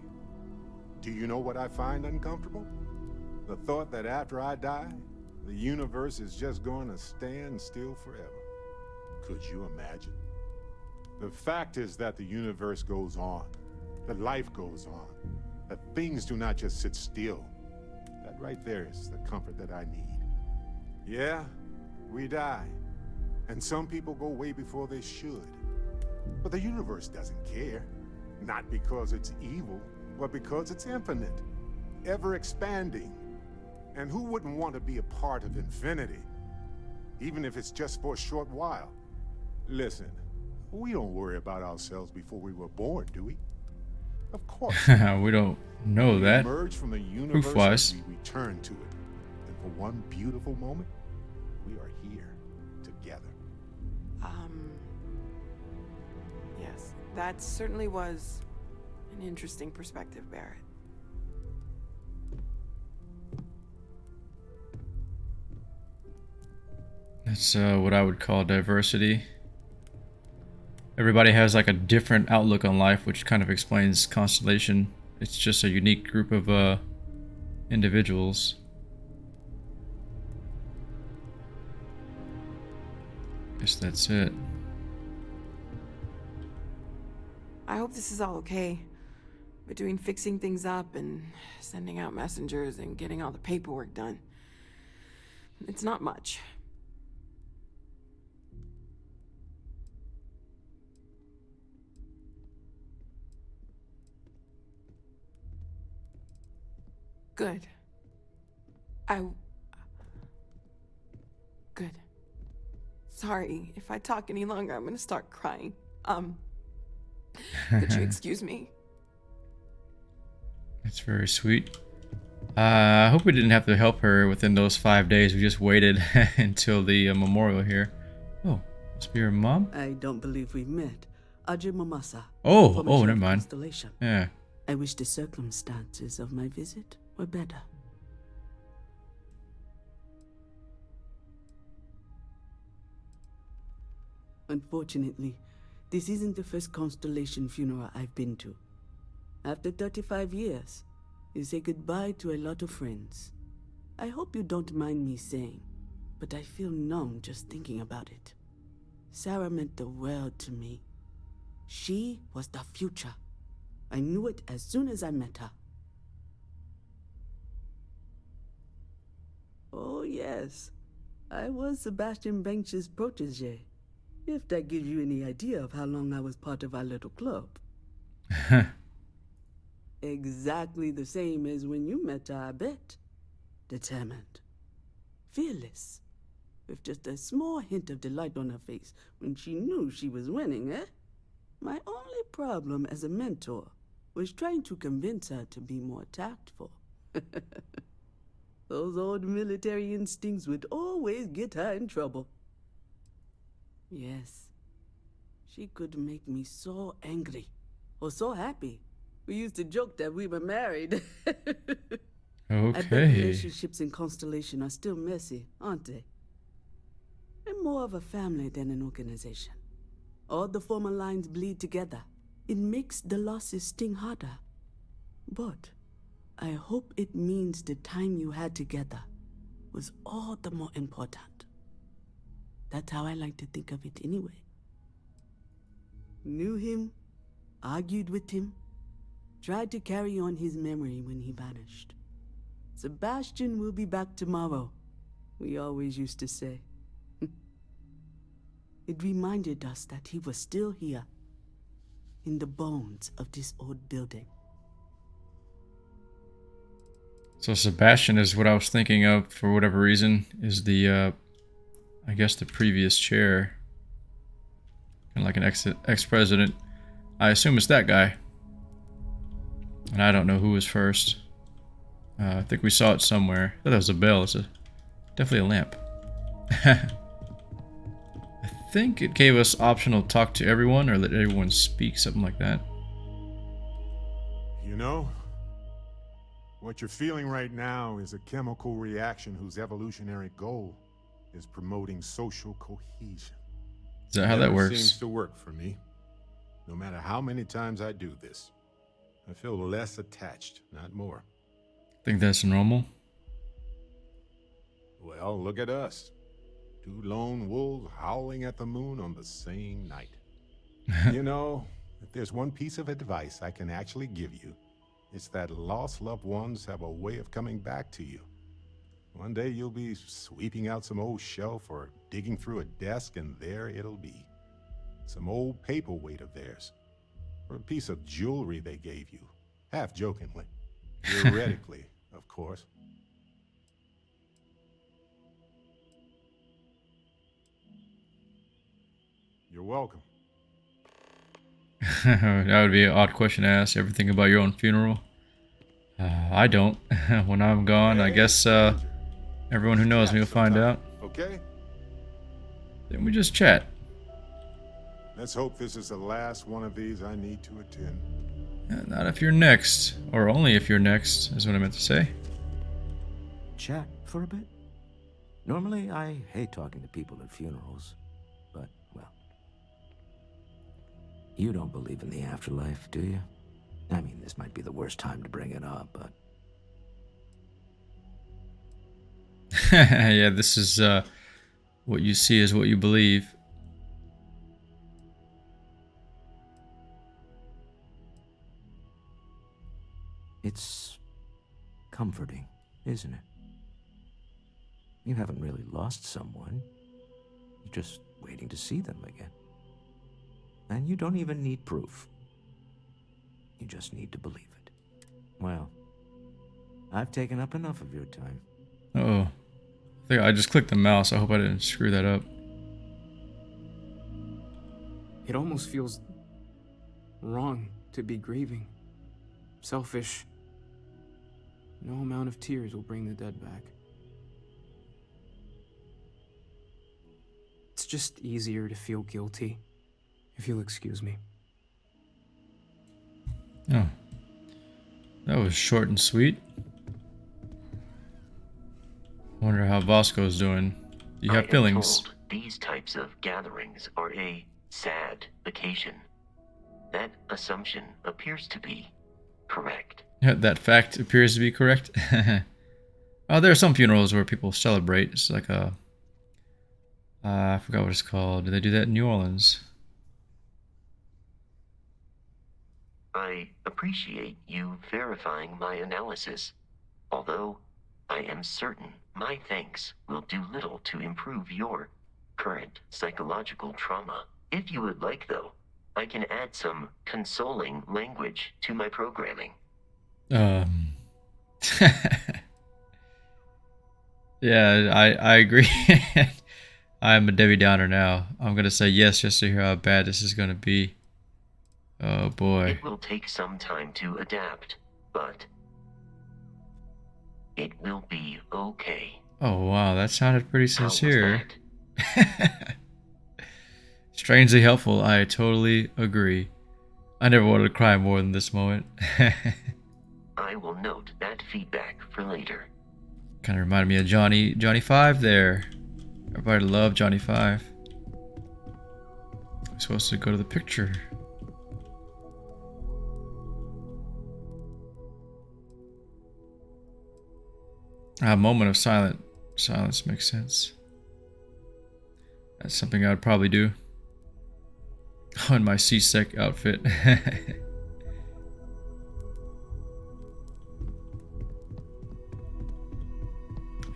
Do you know what I find uncomfortable? The thought that after I die, the universe is just going to stand still forever. Could you imagine? The fact is that the universe goes on, that life goes on, that things do not just sit still. That right there is the comfort that I need. Yeah, we die, and some people go way before they should. But the universe doesn't care. Not because it's evil, but because it's infinite, ever expanding. And who wouldn't want to be a part of infinity? Even if it's just for a short while. Listen, we don't worry about ourselves before we were born, do we? Of course. We don't know that. We emerge from the universe Proof-wise. and we return to it. And for one beautiful moment, we are here together. Yes, that certainly was an interesting perspective, Barrett. That's what I would call diversity. Everybody has like a different outlook on life, which kind of explains Constellation. It's just a unique group of individuals. Guess that's it. I hope this is all okay. Between fixing things up and sending out messengers and getting all the paperwork done. It's not much. Good. Good. Sorry, if I talk any longer, I'm gonna start crying. Could you excuse me? That's very sweet. I hope we didn't have to help her within those 5 days. We just waited until the memorial here. Oh, must be her mom? I don't believe we've met. Ajay Mamasa. Oh, never mind. Constellation. Yeah. I wish the circumstances of my visit were better. Unfortunately, this isn't the first Constellation funeral I've been to. After 35 years, you say goodbye to a lot of friends. I hope you don't mind me saying, but I feel numb just thinking about it. Sarah meant the world to me. She was the future. I knew it as soon as I met her. Oh yes, I was Sebastian Banks's protege. If that gives you any idea of how long I was part of our little club. Exactly the same as when you met her, I bet. Determined. Fearless. With just a small hint of delight on her face when she knew she was winning, eh? My only problem as a mentor was trying to convince her to be more tactful. Those old military instincts would always get her in trouble. Yes, she could make me so angry, or so happy. We used to joke that we were married. I bet relationships in Constellation are still messy, aren't they? They're more of a family than an organization. All the former lines bleed together. It makes the losses sting harder. But I hope it means the time you had together was all the more important. That's how I like to think of it anyway. Knew him, argued with him, tried to carry on his memory when he vanished. Sebastian will be back tomorrow, we always used to say. It reminded us that he was still here, in the bones of this old building. So Sebastian is what I was thinking of for whatever reason, is the I guess the previous chair. Kind of like an ex-president. I assume it's that guy. And I don't know who was first. I think we saw it somewhere. I thought that was a bell. It's definitely a lamp. I think it gave us optional talk to everyone or let everyone speak, something like that. You know, what you're feeling right now is a chemical reaction whose evolutionary goal is promoting social cohesion. Is that how that works? Seems to work for me. No matter how many times I do this, I feel less attached, not more. Think that's normal? Well, look at us. Two lone wolves howling at the moon on the same night. You know, if there's one piece of advice I can actually give you, it's that lost loved ones have a way of coming back to you. One day you'll be sweeping out some old shelf or digging through a desk, and there it'll be. Some old paperweight of theirs. Or a piece of jewelry they gave you. Half jokingly. Theoretically, of course. You're welcome. That would be an odd question to ask. Everything about your own funeral? I don't. When I'm gone, I guess everyone who knows me will find out. Okay? Then we just chat. Let's hope this is the last one of these I need to attend. Not if you're next. Or only if you're next, is what I meant to say. Chat for a bit? Normally, I hate talking to people at funerals. But, well... You don't believe in the afterlife, do you? I mean, this might be the worst time to bring it up, but... Yeah, this is what you see is what you believe. It's comforting, isn't it? You haven't really lost someone. You're just waiting to see them again. And you don't even need proof. You just need to believe it. Well, I've taken up enough of your time. Uh-oh. I think I just clicked the mouse. I hope I didn't screw that up. It almost feels wrong to be grieving. Selfish. No amount of tears will bring the dead back. It's just easier to feel guilty, if you'll excuse me. Oh. That was short and sweet. Wonder how Bosco's doing. Do you have feelings? Told these types of gatherings are a sad occasion. That assumption appears to be correct. Yeah, that fact appears to be correct. Oh, there are some funerals where people celebrate. It's like a... I forgot what it's called. Do they do that in New Orleans? I appreciate you verifying my analysis, although I am certain my thanks will do little to improve your current psychological trauma. If you would like, though, I can add some consoling language to my programming. Yeah, I agree. I'm a Debbie Downer now. I'm gonna say yes just to hear how bad this is gonna be. Oh boy. It will take some time to adapt, but it will be okay. Oh wow, that sounded pretty sincere. Strangely helpful, I totally agree. I never wanted to cry more than this moment. I will note that feedback for later. Kind of reminded me of Johnny 5 there. Everybody loved Johnny 5. I'm supposed to go to the picture. A moment of silence makes sense. That's something I'd probably do. On my C-Sec outfit. I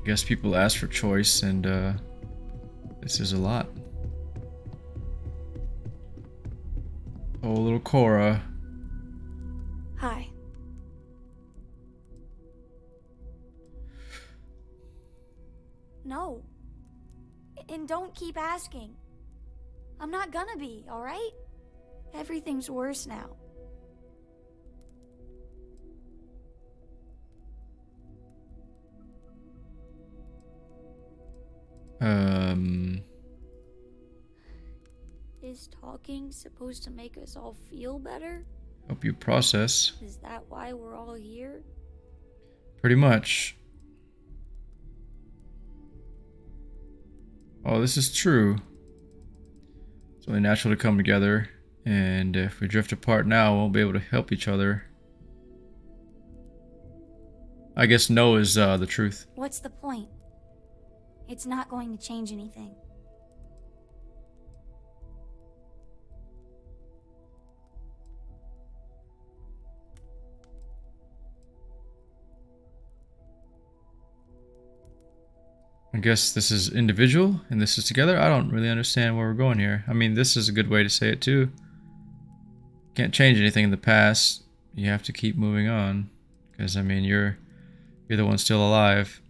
guess people ask for choice, and this is a lot. Oh, little Cora. Hi. No. And don't keep asking. I'm not gonna be, alright? Everything's worse now. Is talking supposed to make us all feel better? Help you process. Is that why we're all here? Pretty much. Oh, this is true. It's only natural to come together, and if we drift apart now, we won't be able to help each other. I guess no is the truth. What's the point? It's not going to change anything. I guess this is individual and this is together. I don't really understand where we're going here. I mean, this is a good way to say it too. Can't change anything in the past. You have to keep moving on. Because, I mean, you're the one still alive.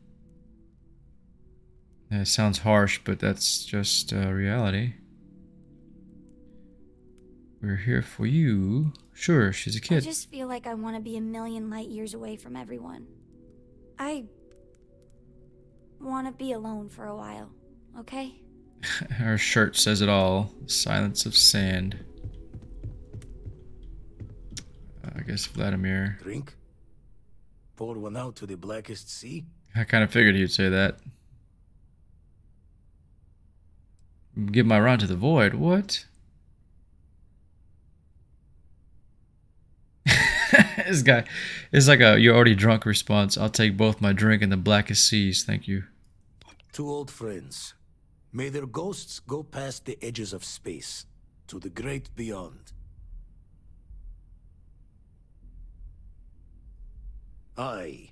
And it sounds harsh, but that's just reality. We're here for you. Sure, she's a kid. I just feel like I want to be a million light years away from everyone. I want to be alone for a while, okay? Her shirt says it all. Silence of sand. I guess Vladimir. Drink? Pour one out to the blackest sea? I kind of figured he'd say that. Give my round to the void. What? This guy is like a "you're already drunk" response. I'll take both my drink and the blackest seas, thank you. Two old friends. May their ghosts go past the edges of space, to the great beyond. Aye.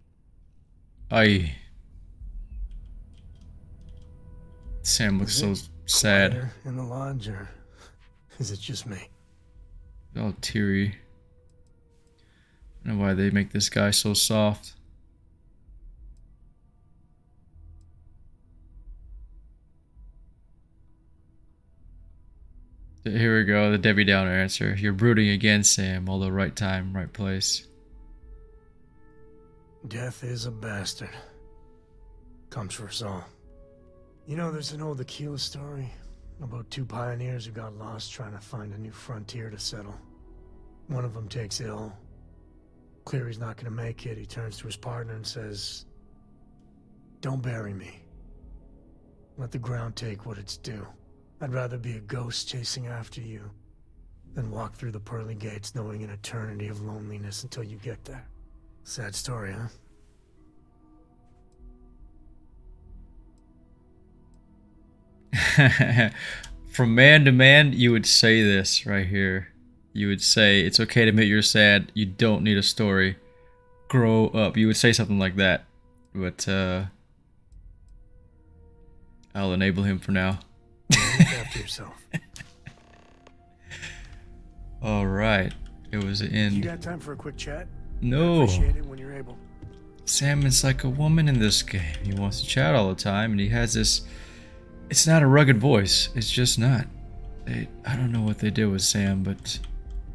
Sam looks so sad. Quieter in the lodge, or is it just me? All teary. I don't know why they make this guy so soft. Here we go, the Debbie Downer answer. You're brooding again, Sam. Although right time, right place. Death is a bastard. Comes for us all. You know, there's an old Aquila story about two pioneers who got lost trying to find a new frontier to settle. One of them takes ill. Clear he's not gonna make it, he turns to his partner and says, "Don't bury me. Let the ground take what it's due. I'd rather be a ghost chasing after you than walk through the pearly gates knowing an eternity of loneliness until you get there." Sad story, huh? From man to man, you would say this right here. You would say, it's okay to admit you're sad. You don't need a story. Grow up. You would say something like that. But, I'll enable him for now. Look after yourself. Alright. It was the end. You got time for a quick chat? No. I appreciate it when you're able. Sam is like a woman in this game. He wants to chat all the time, and he has this... It's not a rugged voice. It's just not. I don't know what they did with Sam, but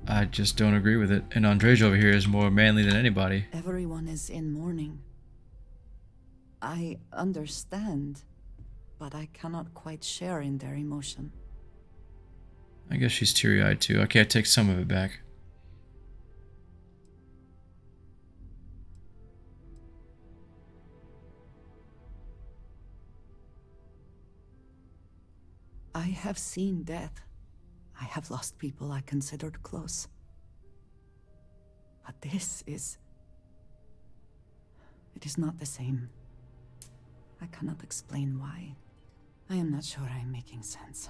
I just don't agree with it. And Andrej over here is more manly than anybody. Everyone is in mourning. I understand, but I cannot quite share in their emotion. I guess she's teary-eyed too. Okay, I take some of it back. I have seen death. I have lost people I considered close. But this is... It is not the same. I cannot explain why. I am not sure I am making sense.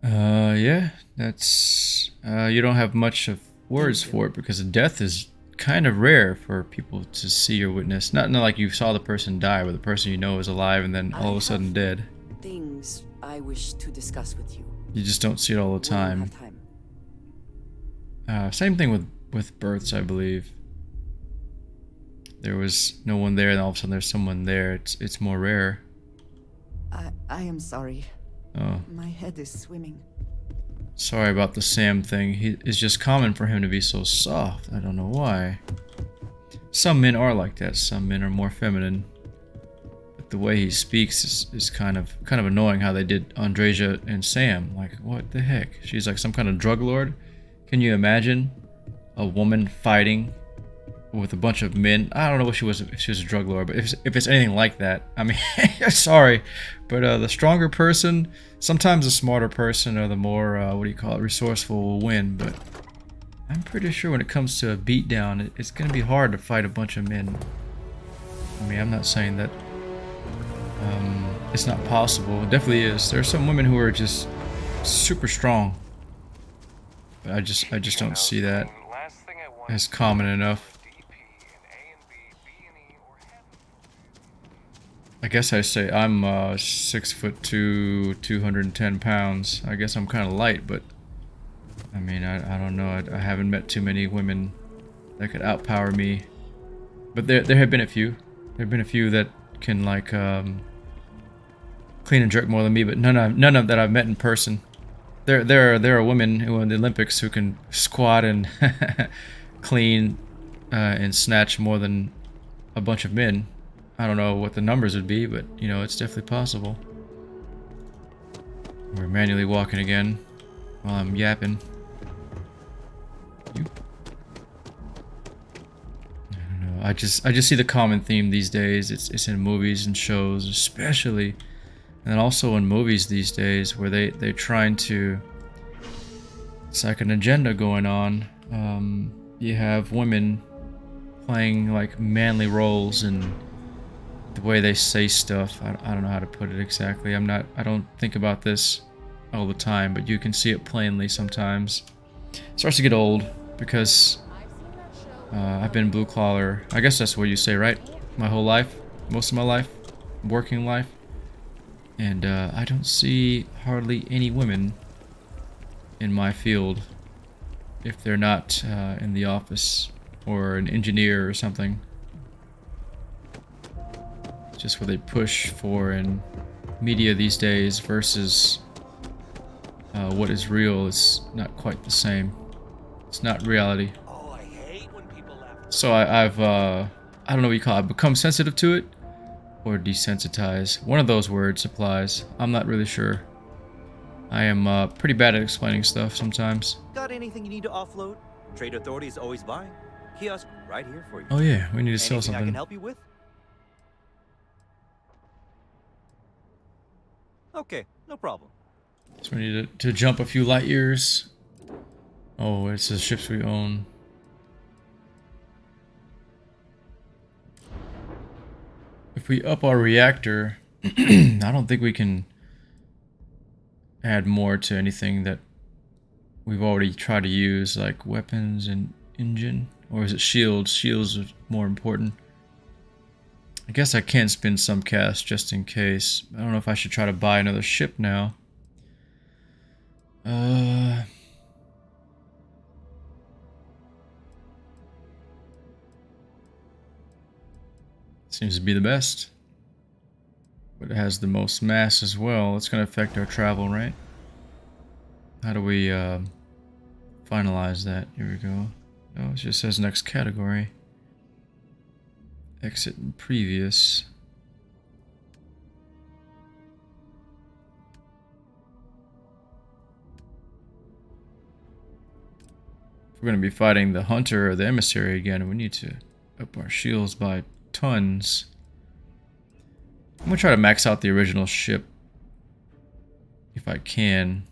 Yeah, that's... you don't have much of words for it because death is kind of rare for people to see or witness. Not like you saw the person die, but the person you know is alive and then all of a sudden dead. Things I wish to discuss with you. You just don't see it all the time. Same thing with births, I believe. There was no one there, and all of a sudden there's someone there. It's more rare. I am sorry. Oh. My head is swimming. Sorry about the Sam thing. It's just common for him to be so soft. I don't know why. Some men are like that. Some men are more feminine. the way he speaks is kind of annoying. How they did Andreja and Sam. Like, what the heck? She's like some kind of drug lord. Can you imagine a woman fighting with a bunch of men? I don't know if she was a drug lord, but if it's anything like that, I mean, sorry, but the stronger person, sometimes the smarter person or the more what do you call it, resourceful will win. But I'm pretty sure when it comes to a beatdown, it's gonna be hard to fight a bunch of men. I mean, I'm not saying that it's not possible. It definitely is. There are some women who are just super strong, but I just don't see that as common enough. I guess I say I'm 6'2", 210 pounds. I guess I'm kind of light, but I mean, I don't know. I haven't met too many women that could outpower me. But there have been a few. There have been a few that can like clean and jerk more than me, but none of that I've met in person. There are women who are in the Olympics who can squat and clean and snatch more than a bunch of men. I don't know what the numbers would be, but you know, it's definitely possible. We're manually walking again while I'm yapping. I don't know. I just see the common theme these days. It's in movies and shows, especially, and then also in movies these days where they're trying to. It's like an agenda going on. You have women playing like manly roles and the way they say stuff. I don't know how to put it exactly. I don't think about this all the time, but you can see it plainly sometimes. It starts to get old because I've been blue collar. I guess that's what you say, right? My whole life, most of my life, working life, and I don't see hardly any women in my field if they're not in the office or an engineer or something. Just what they push for in media these days versus what is real is not quite the same. It's not reality. So I've I don't know what you call it. I've become sensitive to it or desensitized. One of those words applies. I'm not really sure. I am pretty bad at explaining stuff sometimes. Got anything you need to offload? Trade Authority is always buying. Kiosk right here for you. Oh yeah, we need to sell Anything I something. can help you with? Okay, no problem. So we need to jump a few light years. Oh, it says ships we own. If we up our reactor, I don't think we can add more to anything that we've already tried to use, like weapons and engine. Or is it shields? Shields are more important. I guess I can spin some cash just in case. I don't know if I should try to buy another ship now. Seems to be the best. But it has the most mass as well. It's going to affect our travel, right? How do we finalize that? Here we go. Oh, it just says next category. Exit and previous. If we're going to be fighting the hunter or the emissary again, we need to up our shields by tons. I'm going to try to max out the original ship if I can.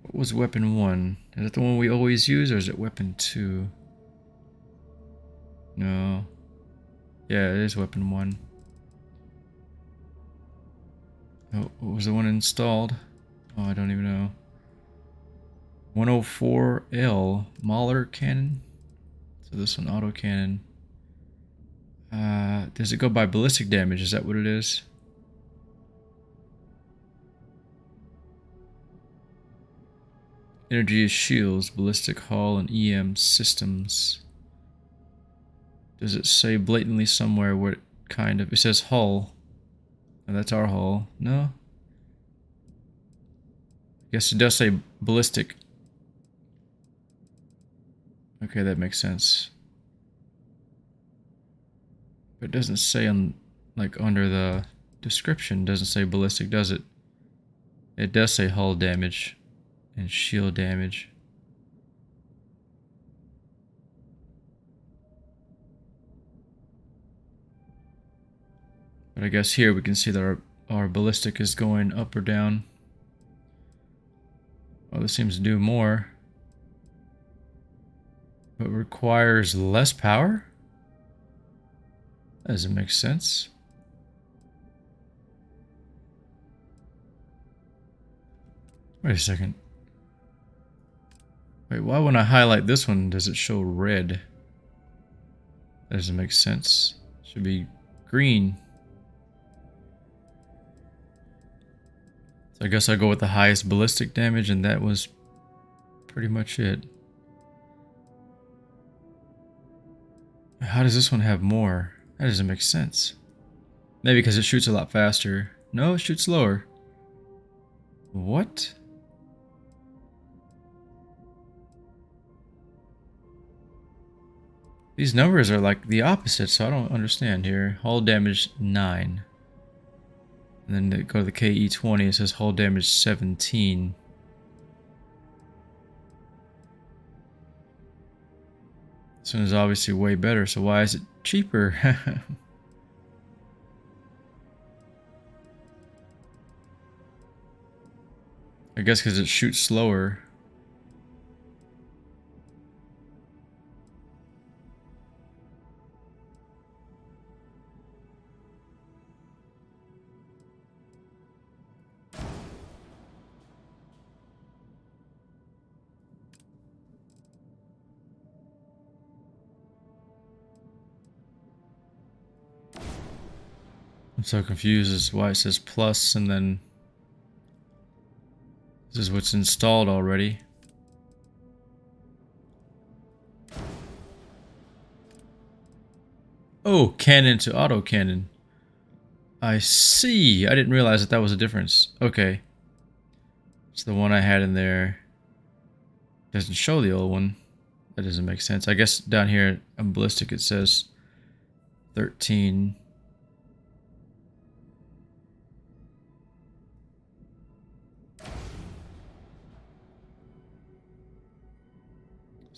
What was weapon 1? Is it the one we always use, or is it weapon 2? No. Yeah, it is weapon 1. Oh, what was the one installed? Oh, I don't even know. 104L Mauler cannon. So this one, auto cannon. Does it go by ballistic damage? Is that what it is? Energy is shields, ballistic hull, and EM systems. Does it say blatantly somewhere what kind of... It says hull. Oh, that's our hull. No? Yes, it does say ballistic. Okay, that makes sense. But it doesn't say on, like, under the description, doesn't say ballistic, does it? It does say hull damage and shield damage. But I guess here we can see that our ballistic is going up or down. Oh, this seems to do more. But requires less power? That doesn't make sense. Wait a second. Wait, why when I highlight this one does it show red? That doesn't make sense. It should be green. So I guess I'll go with the highest ballistic damage, and that was pretty much it. How does this one have more? That doesn't make sense. Maybe because it shoots a lot faster. No, it shoots slower. What? These numbers are like the opposite, so I don't understand here. Hull damage 9. And then to go to the KE20, it says hull damage 17. This one is obviously way better, so why is it cheaper? I guess because it shoots slower. I'm so confused as to why it says plus and then this is what's installed already. Oh, cannon to auto cannon. I see. I didn't realize that that was a difference. Okay. It's the one I had in there. Doesn't show the old one. That doesn't make sense. I guess down here on ballistic it says 13.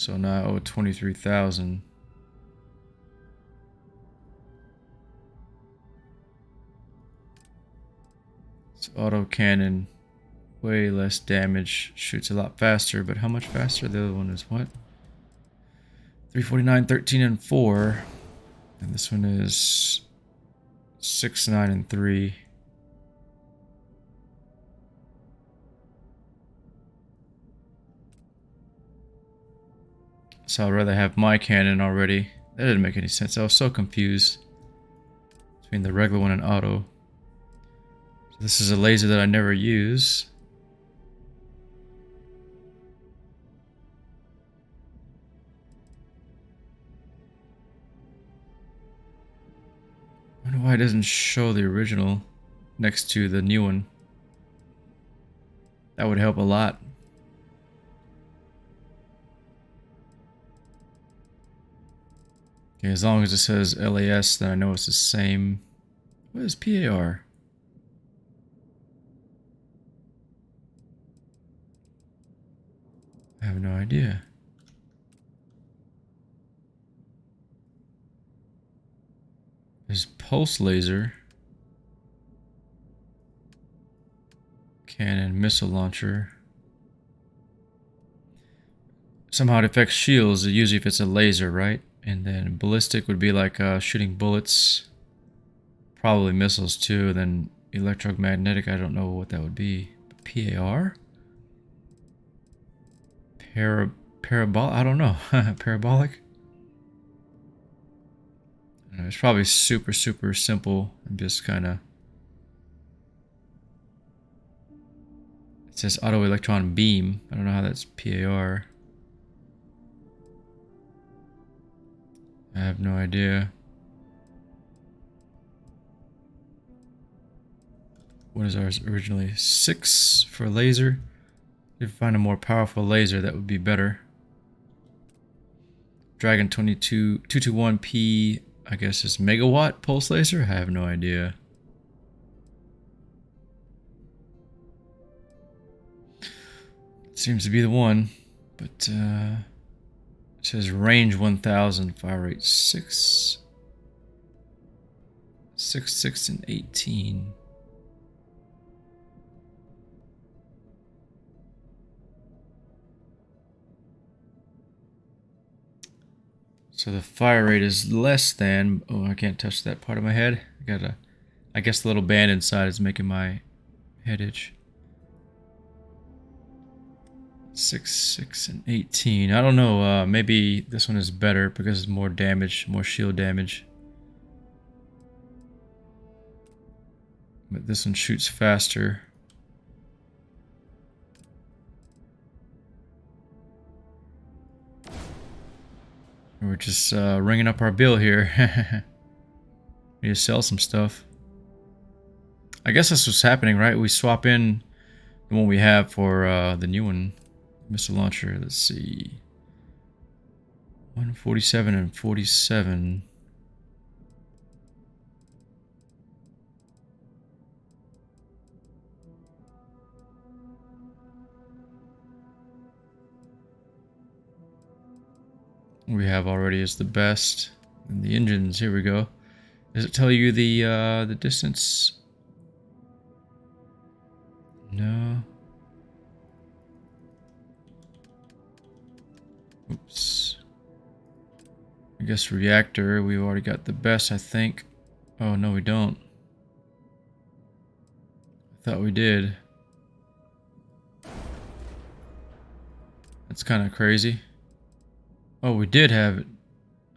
So now I owe 23,000. So auto cannon, way less damage, shoots a lot faster, but how much faster? The other one is what? 349, 13, and 4. And this one is 6, 9, and 3. So I'd rather have my cannon already. That didn't make any sense. I was so confused between the regular one and auto. So this is a laser that I never use. I wonder why it doesn't show the original next to the new one. That would help a lot. Okay, as long as it says LAS, then I know it's the same. What is PAR? I have no idea. There's pulse laser, cannon, missile launcher. Somehow it affects shields, usually if it's a laser, right? And then ballistic would be like shooting bullets, probably missiles too. Then electromagnetic, I don't know what that would be. PAR? Parabolic? I don't know. Parabolic? I don't know, it's probably super simple and just kind of. It says auto electron beam. I don't know how that's PAR. I have no idea. What is ours originally? 6 for laser. If you find a more powerful laser, that would be better. Dragon 221P I guess it's megawatt pulse laser? I have no idea. Seems to be the one, but it says range 1000, fire rate 6, 6, and 18. So the fire rate is less than. Oh, I can't touch that part of my head. I guess the little band inside is making my head itch. 6, and 18. I don't know. Maybe this one is better because it's more damage, more shield damage. But this one shoots faster. We're just ringing up our bill here. We need to sell some stuff. I guess that's what's happening, right? We swap in the one we have for the new one. Missile launcher, let's see. 147 and 47. We have already is the best. And the engines, here we go. Does it tell you the distance? No. Oops. I guess reactor, we've already got the best, I think. Oh, no, we don't. I thought we did. That's kind of crazy. Oh, we did have it.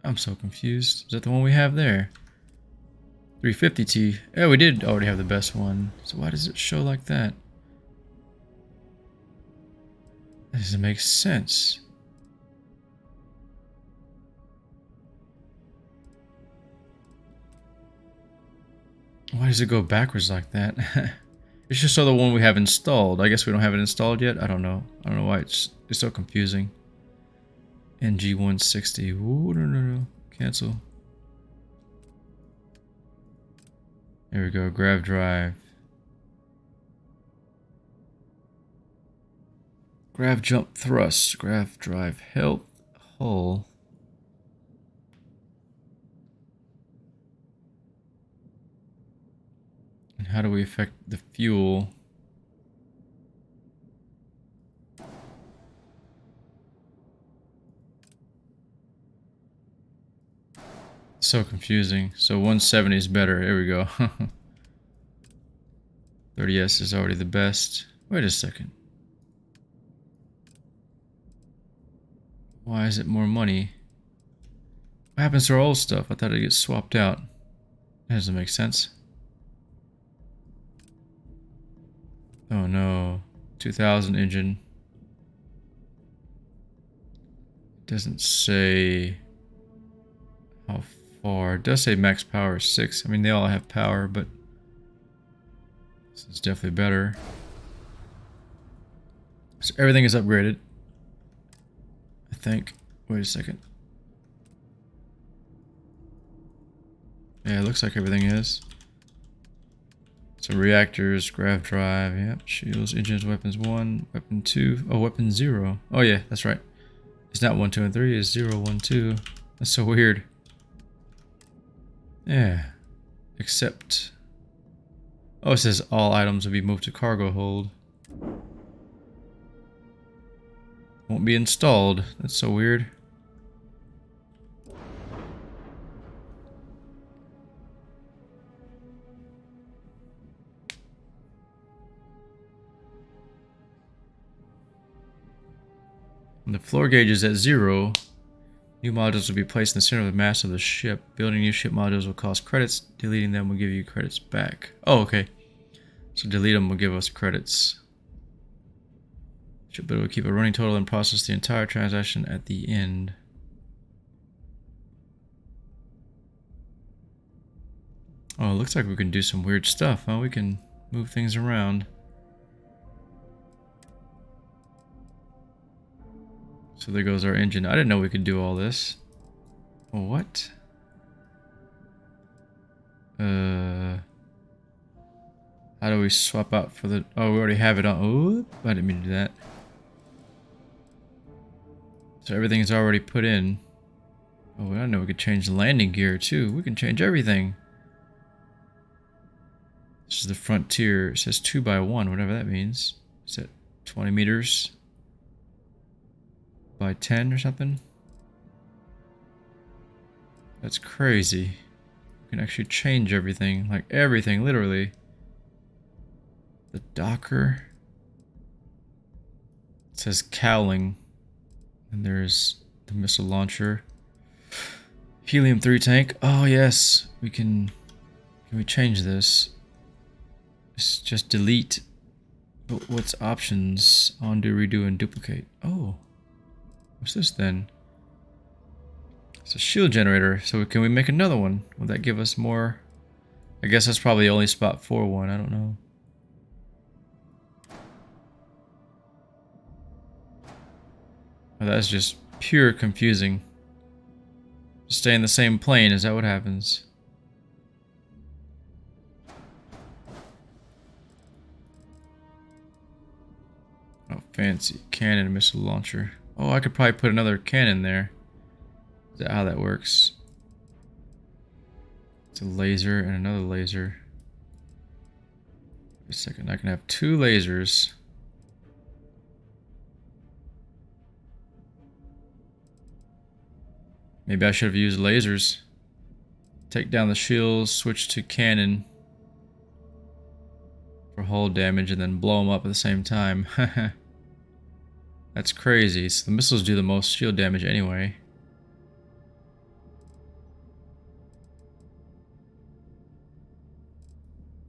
I'm so confused. Is that the one we have there? 350T. Yeah, we did already have the best one. So why does it show like that? That doesn't make sense. Why does it go backwards like that? It's just so the one we have installed. I guess we don't have it installed yet. I don't know. I don't know why it's so confusing. NG160. Ooh, no. Cancel. There we go. Grav drive. Grav jump thrust. Grav drive health. Hull. And how do we affect the fuel? So confusing. So 170 is better. Here we go. 30S is already the best. Wait a second. Why is it more money? What happens to our old stuff? I thought it gets swapped out. That doesn't make sense. Oh no. 2000 engine. Doesn't say how far. It does say max power is 6. I mean, they all have power, but this is definitely better. So everything is upgraded, I think. Wait a second. Yeah, it looks like everything is. So reactors, grav drive, yep, shields, engines, weapons 1, weapon 2, oh, weapon 0. Oh yeah, that's right. It's not 1, 2, and 3, it's 0, 1, 2. That's so weird. Yeah. Except... oh, it says all items will be moved to cargo hold. Won't be installed. That's so weird. When the floor gauge is at 0, new modules will be placed in the center of the mass of the ship. Building new ship modules will cost credits. Deleting them will give you credits back. Oh, okay. So delete them will give us credits. But it will keep a running total and process the entire transaction at the end. Oh, it looks like we can do some weird stuff, huh? We can move things around. So there goes our engine. I didn't know we could do all this. What? How do we swap out for the... Oh, we already have it on... Oh, I didn't mean to do that. So everything's already put in. Oh, I know we could change the landing gear too. We can change everything. This is the frontier. It says 2x1, whatever that means. Is that 20 meters by 10 or something? That's crazy. You can actually change everything. Like everything, literally. The Docker. It says cowling. And there's the missile launcher. Helium-3 tank. Oh yes, we can we change this? It's just delete. What's options? Undo, redo, and duplicate. Oh. What's this then? It's a shield generator. So can we make another one? Will that give us more? I guess that's probably only spot for one. I don't know. Oh, that's just pure confusing. Stay in the same plane. Is that what happens? Oh, fancy. Cannon missile launcher. Oh, I could probably put another cannon there. Is that how that works? It's a laser and another laser. Wait a second. I can have two lasers. Maybe I should have used lasers. Take down the shields, switch to cannon for hull damage, and then blow them up at the same time. That's crazy. So the missiles do the most shield damage anyway.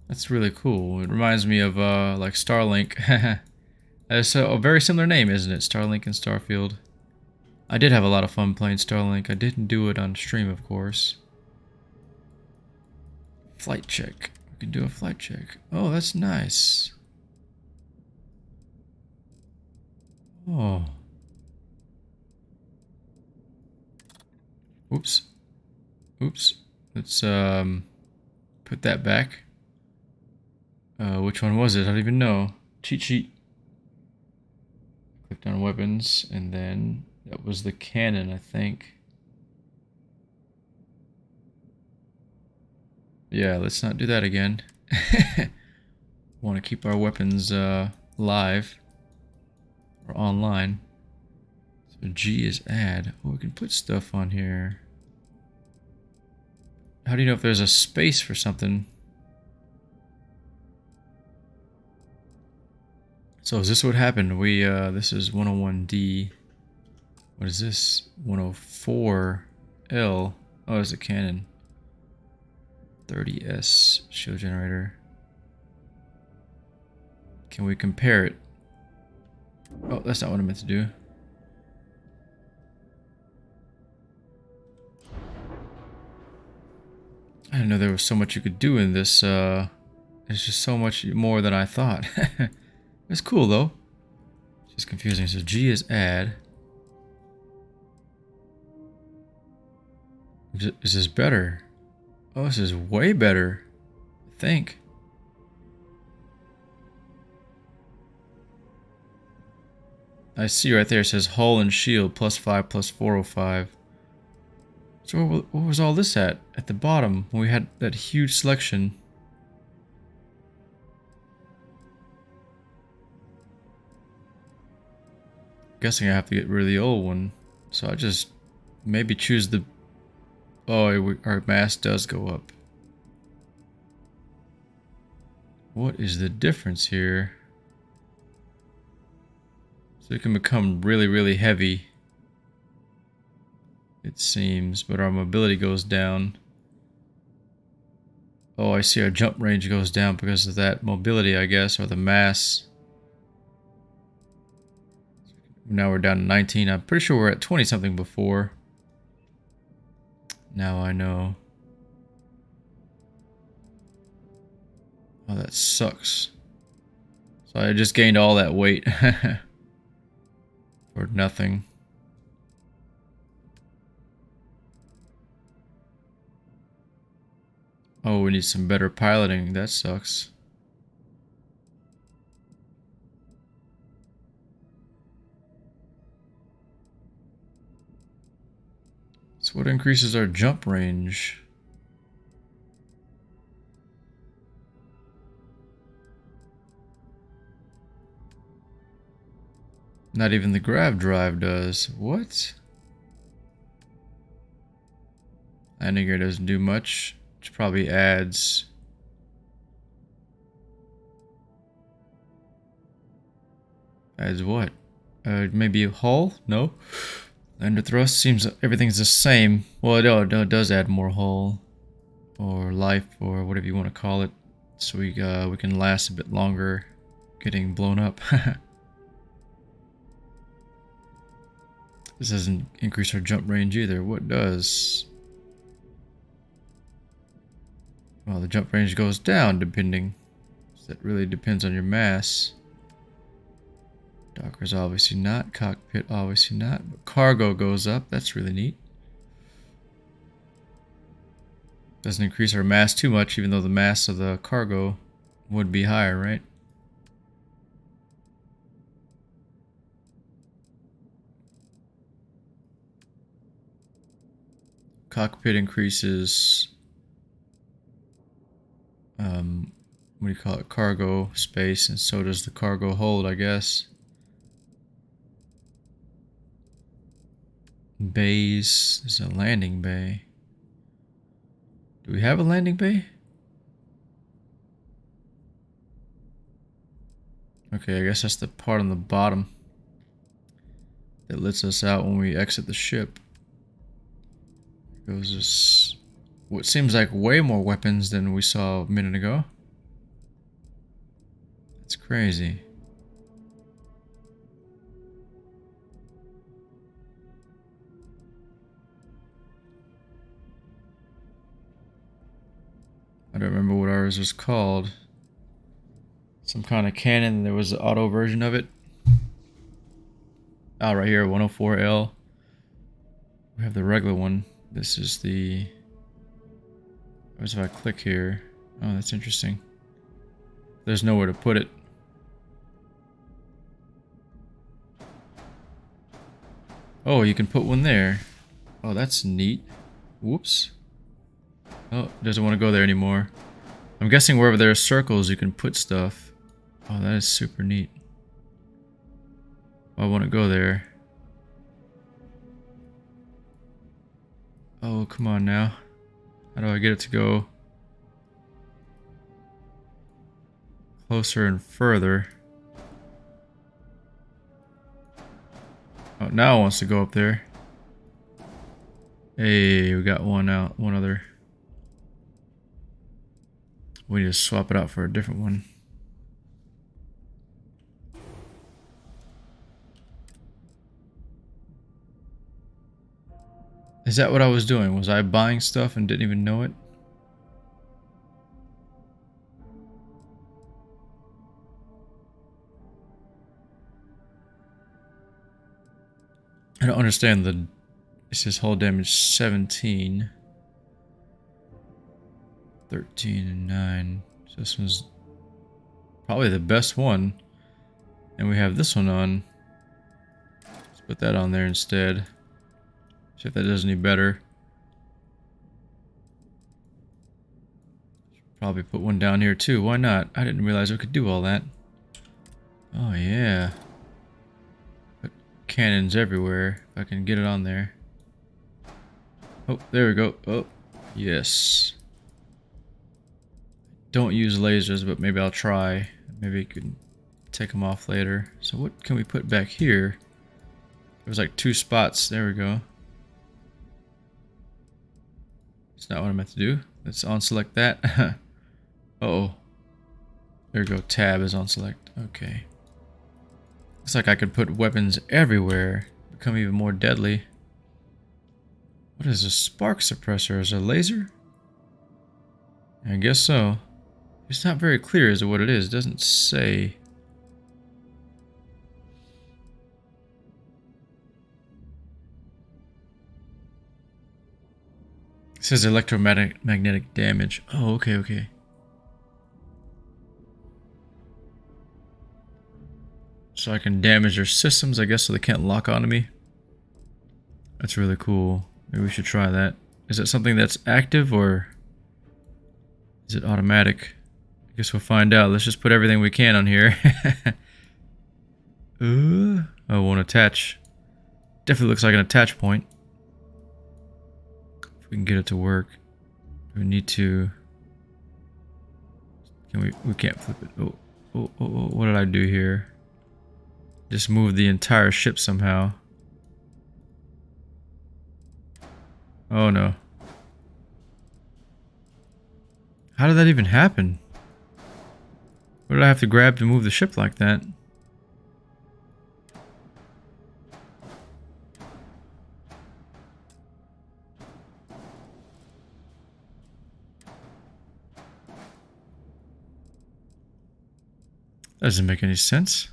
That's really cool. It reminds me of like Starlink. It's a very similar name, isn't it? Starlink and Starfield. I did have a lot of fun playing Starlink. I didn't do it on stream, of course. Flight check. We can do a flight check. Oh, that's nice. Oh. Oops. Oops. Let's put that back. Which one was it? I don't even know. Cheat sheet. Click on weapons, and then that was the cannon, I think. Yeah, let's not do that again. Want to keep our weapons live or online. So G is add. Oh, we can put stuff on here. How do you know if there's a space for something? So is this what happened? We this is 101D. What is this? 104L. Oh, it's a cannon. 30S shield generator. Can we compare it? Oh, that's not what I meant to do. I didn't know there was so much you could do in this. There's just so much more than I thought. It's cool though. It's just confusing. So G is add. Is this better? Oh, this is way better. I think. I see right there it says hull and shield +5 +405. So what was all this at the bottom when we had that huge selection? Guessing I have to get rid of the old one. So I just maybe choose the... Oh, our mass does go up. What is the difference here? So it can become really, really heavy. It seems, but our mobility goes down. Oh, I see our jump range goes down because of that mobility, I guess, or the mass. Now we're down to 19. I'm pretty sure we're at 20 something before. Now I know. Oh, that sucks. So I just gained all that weight for nothing. Oh, we need some better piloting. That sucks. So what increases our jump range? Not even the grav drive does. What? Landing gear doesn't do much. Which probably adds. Adds what? Maybe a hull? No. Under thrust seems everything's the same. Well, it does add more hull or life or whatever you want to call it, so we can last a bit longer, getting blown up. This doesn't increase our jump range either. What does? Well, the jump range goes down depending. So that really depends on your mass. Dockers obviously not. Cockpit obviously not. But cargo goes up. That's really neat. Doesn't increase our mass too much, even though the mass of the cargo would be higher, right? Cockpit increases, what do you call it, cargo space, and so does the cargo hold, I guess. Bays, there's a landing bay. Do we have a landing bay? Okay, I guess that's the part on the bottom that lets us out when we exit the ship. Goes this, what seems like way more weapons than we saw a minute ago. That's crazy. I don't remember what ours was called. Some kind of cannon. There was an auto version of it. Oh, right here, 104L. We have the regular one. This is the... What if I click here? Oh, that's interesting. There's nowhere to put it. Oh, you can put one there. Oh, that's neat. Whoops. Oh, doesn't want to go there anymore. I'm guessing wherever there are circles, you can put stuff. Oh, that is super neat. Oh, I want to go there. Oh, come on now. How do I get it to go closer and further? Oh, now it wants to go up there. Hey, we got one out, one other. We need to swap it out for a different one. Is that what I was doing? Was I buying stuff and didn't even know it? I don't understand the... It says hull damage 17. 13 and 9. So this one's probably the best one. And we have this one on. Let's put that on there instead. See if that does any better. Probably put one down here too. Why not? I didn't realize we could do all that. Oh yeah. Put cannons everywhere. If I can get it on there. Oh, there we go. Oh, yes. Don't use lasers, but maybe I'll try. Maybe you can take them off later. So what can we put back here? There's like 2 spots. There we go. It's not what I meant to do. Let's unselect that. Uh-oh. There we go. Tab is on select. Okay. Looks like I could put weapons everywhere. Become even more deadly. What is a spark suppressor? Is it a laser? I guess so. It's not very clear as to what it is. It doesn't say. It says electromagnetic damage. Oh, okay, okay. So I can damage their systems, I guess, so they can't lock onto me. That's really cool. Maybe we should try that. Is it something that's active or is it automatic? I guess we'll find out. Let's just put everything we can on here. Oh, won't attach. Definitely looks like an attach point. If we can get it to work. We need to... We can't flip it. Oh, what did I do here? Just move the entire ship somehow. Oh no. How did that even happen? What did I have to grab to move the ship like that? That doesn't make any sense.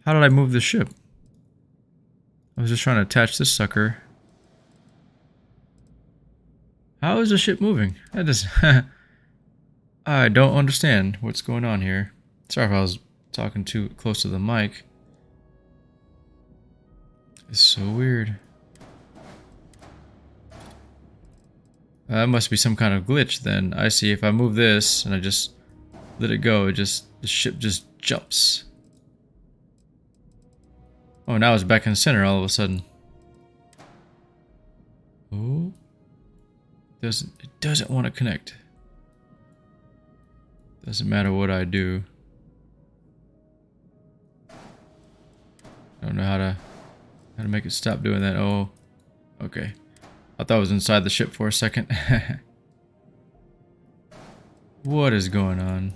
How did I move the ship? I was just trying to attach this sucker. How is the ship moving? That does. I don't understand what's going on here. Sorry if I was talking too close to the mic. It's so weird. That must be some kind of glitch then. I see, if I move this and I just let it go, the ship just jumps. Oh, now it's back in the center all of a sudden. Oh. It doesn't want to connect. Doesn't matter what I do. I don't know how to make it stop doing that. Oh, okay. I thought it was inside the ship for a second. What is going on?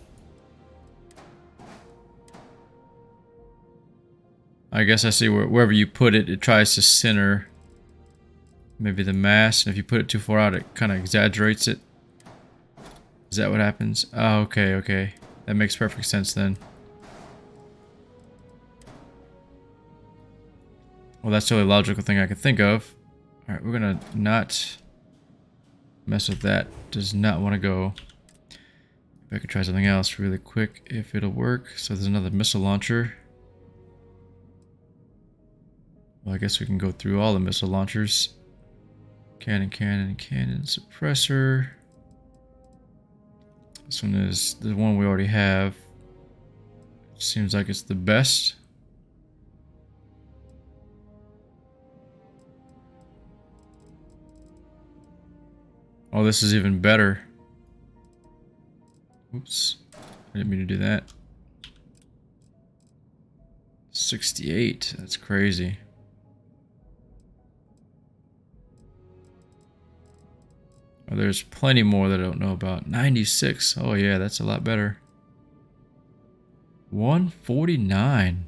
I guess I see wherever you put it, it tries to center maybe the mass, and if you put it too far out, it kind of exaggerates it. Is that what happens? Oh, okay, okay. That makes perfect sense then. Well, that's the only logical thing I could think of. Alright, we're gonna not mess with that. Does not want to go. Maybe I could try something else really quick if it'll work. So there's another missile launcher. Well, I guess we can go through all the missile launchers. Cannon, suppressor. This one is the one we already have. Seems like it's the best. Oh, this is even better. Oops. I didn't mean to do that. 68. That's crazy. Oh, there's plenty more that I don't know about. 96. Oh yeah, that's a lot better. 149.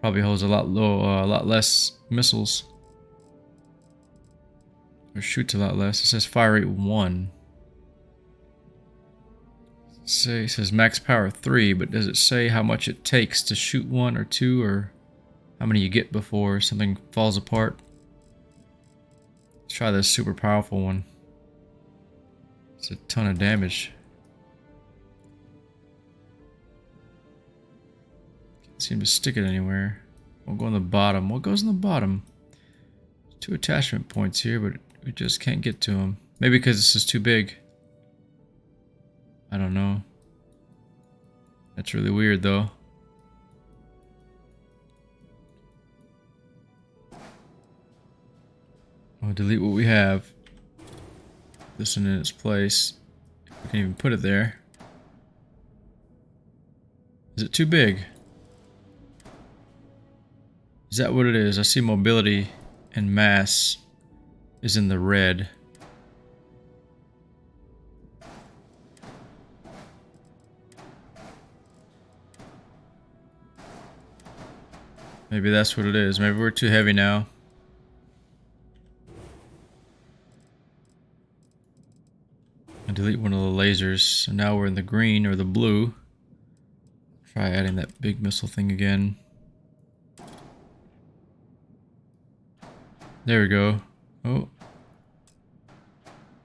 Probably holds a lot less missiles. Or shoots a lot less. It says fire rate 1. It says max power 3, but does it say how much it takes to shoot 1 or 2, or how many you get before something falls apart? Let's try this super powerful one. It's a ton of damage. Can't seem to stick it anywhere. Won't go on the bottom. What goes on the bottom? 2 attachment points here, but we just can't get to them. Maybe because this is too big. I don't know. That's really weird though. I'll delete what we have. This one in its place. If we can even put it there. Is it too big? Is that what it is? I see mobility and mass is in the red. Maybe that's what it is. Maybe we're too heavy now. And delete one of the lasers. So now we're in the green or the blue. Try adding that big missile thing again. There we go. Oh.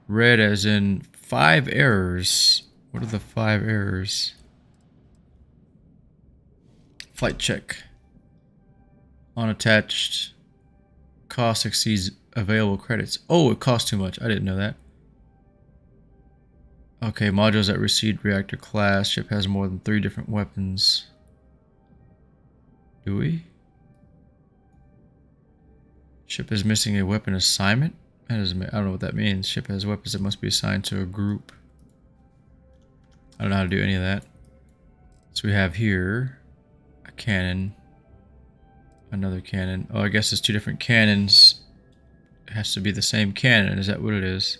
Red as in 5 errors. What are the 5 errors? Flight check. Unattached. Cost exceeds available credits. Oh, it costs too much. I didn't know that. Okay, modules that receive reactor class. Ship has more than 3 different weapons. Do we? Ship is missing a weapon assignment? That doesn't, I don't know what that means. Ship has weapons that must be assigned to a group. I don't know how to do any of that. So we have here a cannon. Another cannon. Oh, I guess it's 2 different cannons. It has to be the same cannon. Is that what it is?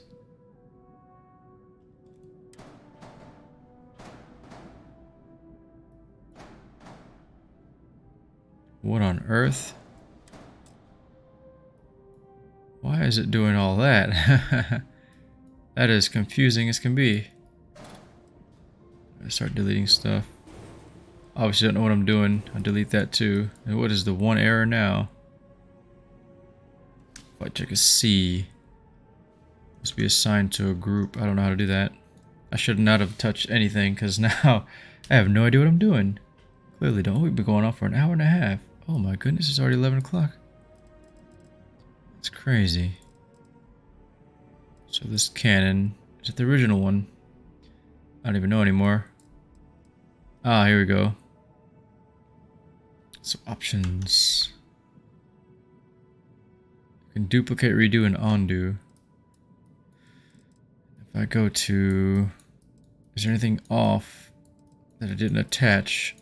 What on earth? Why is it doing all that? That is confusing as can be. I start deleting stuff. Obviously don't know what I'm doing. I'll delete that too. And what is the 1 error now? Flight check is C. Must be assigned to a group. I don't know how to do that. I should not have touched anything because now I have no idea what I'm doing. Clearly don't. We've been going on for an hour and a half. Oh my goodness, it's already 11 o'clock. It's crazy. So this cannon, is it the original one? I don't even know anymore. Ah, here we go. So options. You can duplicate, redo, and undo. If I go to... Is there anything off that I didn't attach?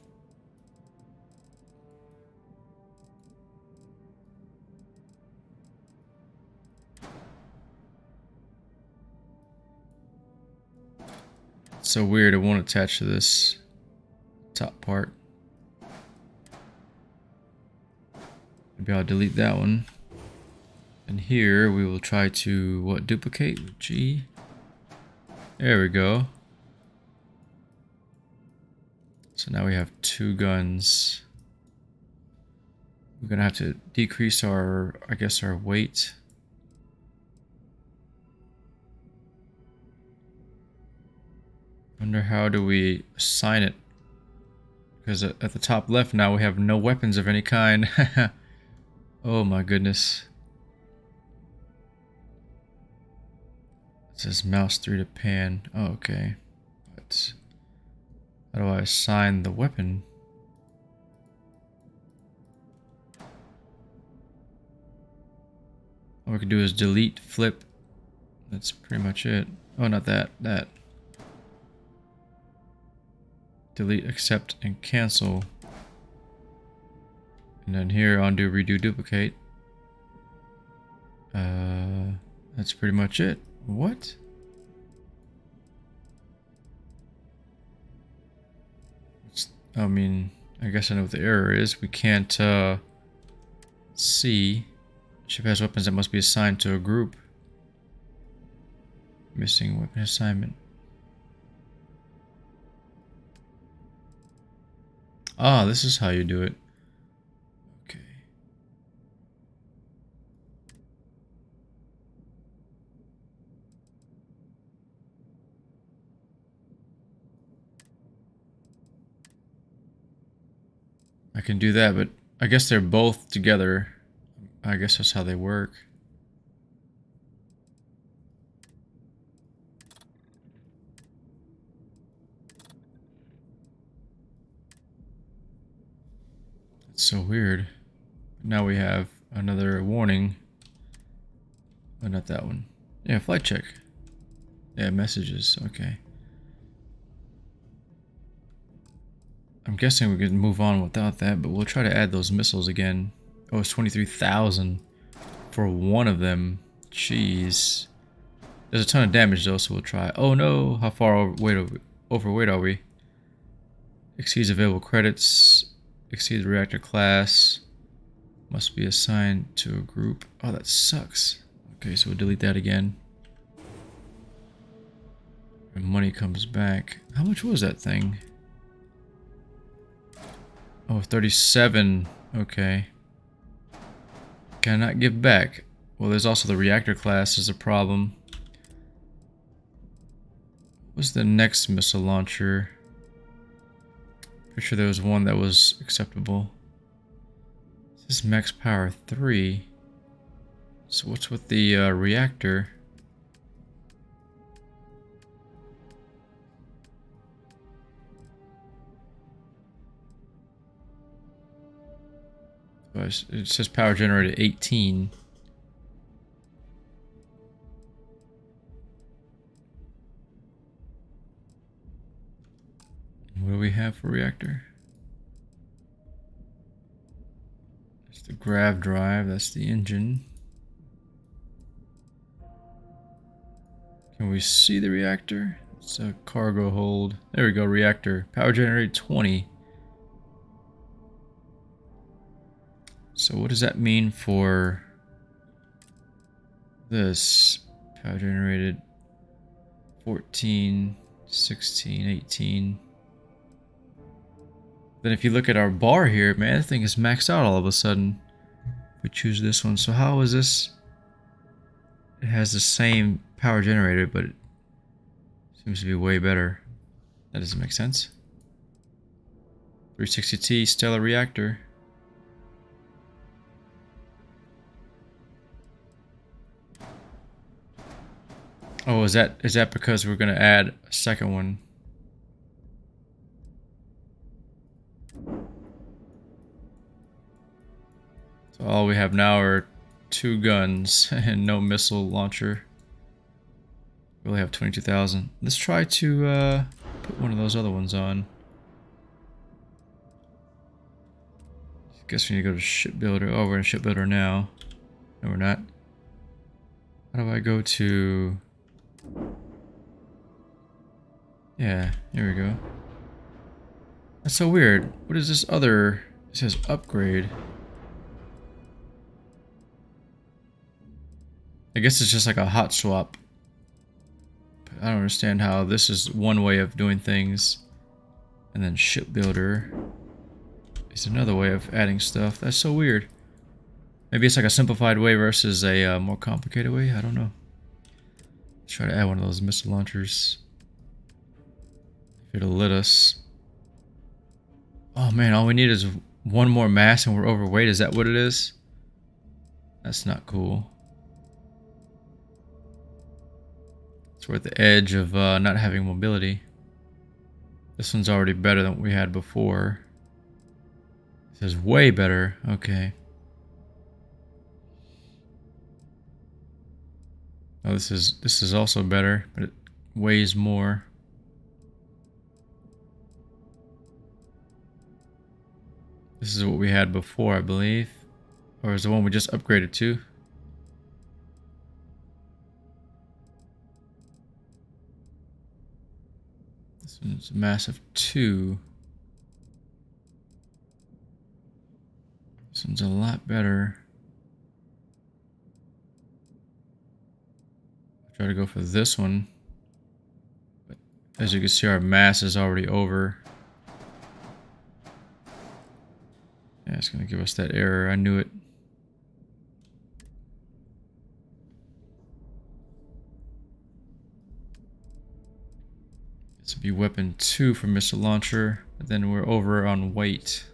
It's so weird, it won't attach to this top part. Maybe I'll delete that one. And here we will try to, what, duplicate with G? There we go. So now we have 2 guns. We're gonna have to decrease our, I guess, our weight. Wonder how do we assign it? Because at the top left now we have no weapons of any kind. Oh my goodness. It says mouse 3 to pan. Oh, okay. But how do I assign the weapon? All we can do is delete, flip. That's pretty much it. Oh, not that. That. Delete, accept, and cancel. And then here, undo, redo, duplicate. That's pretty much it. What? I mean, I guess I know what the error is. We can't see. Ship has weapons that must be assigned to a group. Missing weapon assignment. Ah, this is how you do it. Okay. I can do that, but I guess they're both together. I guess that's how they work. It's so weird. Now we have another warning. Oh, not that one. Yeah, flight check. Yeah, messages. Okay. I'm guessing we can move on without that, but we'll try to add those missiles again. Oh, it's 23,000 for one of them. Jeez. There's a ton of damage though, so we'll try. Oh no! How far overweight are we? Exceeds available credits. Exceeds reactor class. Must be assigned to a group. Oh, that sucks. Okay, so we'll delete that again. And money comes back. How much was that thing? Oh, 37. Okay. Cannot give back. Well, there's also the reactor class is a problem. What's the next missile launcher? Pretty sure there was one that was acceptable. This is max power 3. So what's with the reactor? It says power generated 18. What do we have for reactor? That's the grav drive, that's the engine. Can we see the reactor? It's a cargo hold. There we go, reactor. Power generated 20. So what does that mean for this? Power generated 14, 16, 18. Then if you look at our bar here, man, this thing is maxed out all of a sudden. If we choose this one. So how is this? It has the same power generator, but it seems to be way better. That doesn't make sense. 360T Stellar Reactor. Oh, is that because we're gonna add a second one? So all we have now are 2 guns and no missile launcher. We only have 22,000. Let's try to put one of those other ones on. Guess we need to go to shipbuilder. Oh, we're in shipbuilder now. No, we're not. How do I go to... Yeah, here we go. That's so weird. What is this other... It says upgrade. I guess it's just like a hot swap. But I don't understand how this is one way of doing things. And then shipbuilder is another way of adding stuff. That's so weird. Maybe it's like a simplified way versus a more complicated way. I don't know. Let's try to add one of those missile launchers. If it'll let us. Oh man, all we need is one more mass and we're overweight. Is that what it is? That's not cool. So we're at the edge of not having mobility. This one's already better than what we had before. It says way better. Okay. Oh, this is also better, but it weighs more. This is what we had before, I believe. Or is the one we just upgraded to? This one's a massive 2. This one's a lot better. I'll try to go for this one. But as you can see, our mass is already over. Yeah, it's going to give us that error. I knew it. This would be weapon 2 for missile launcher. But then we're over on weight.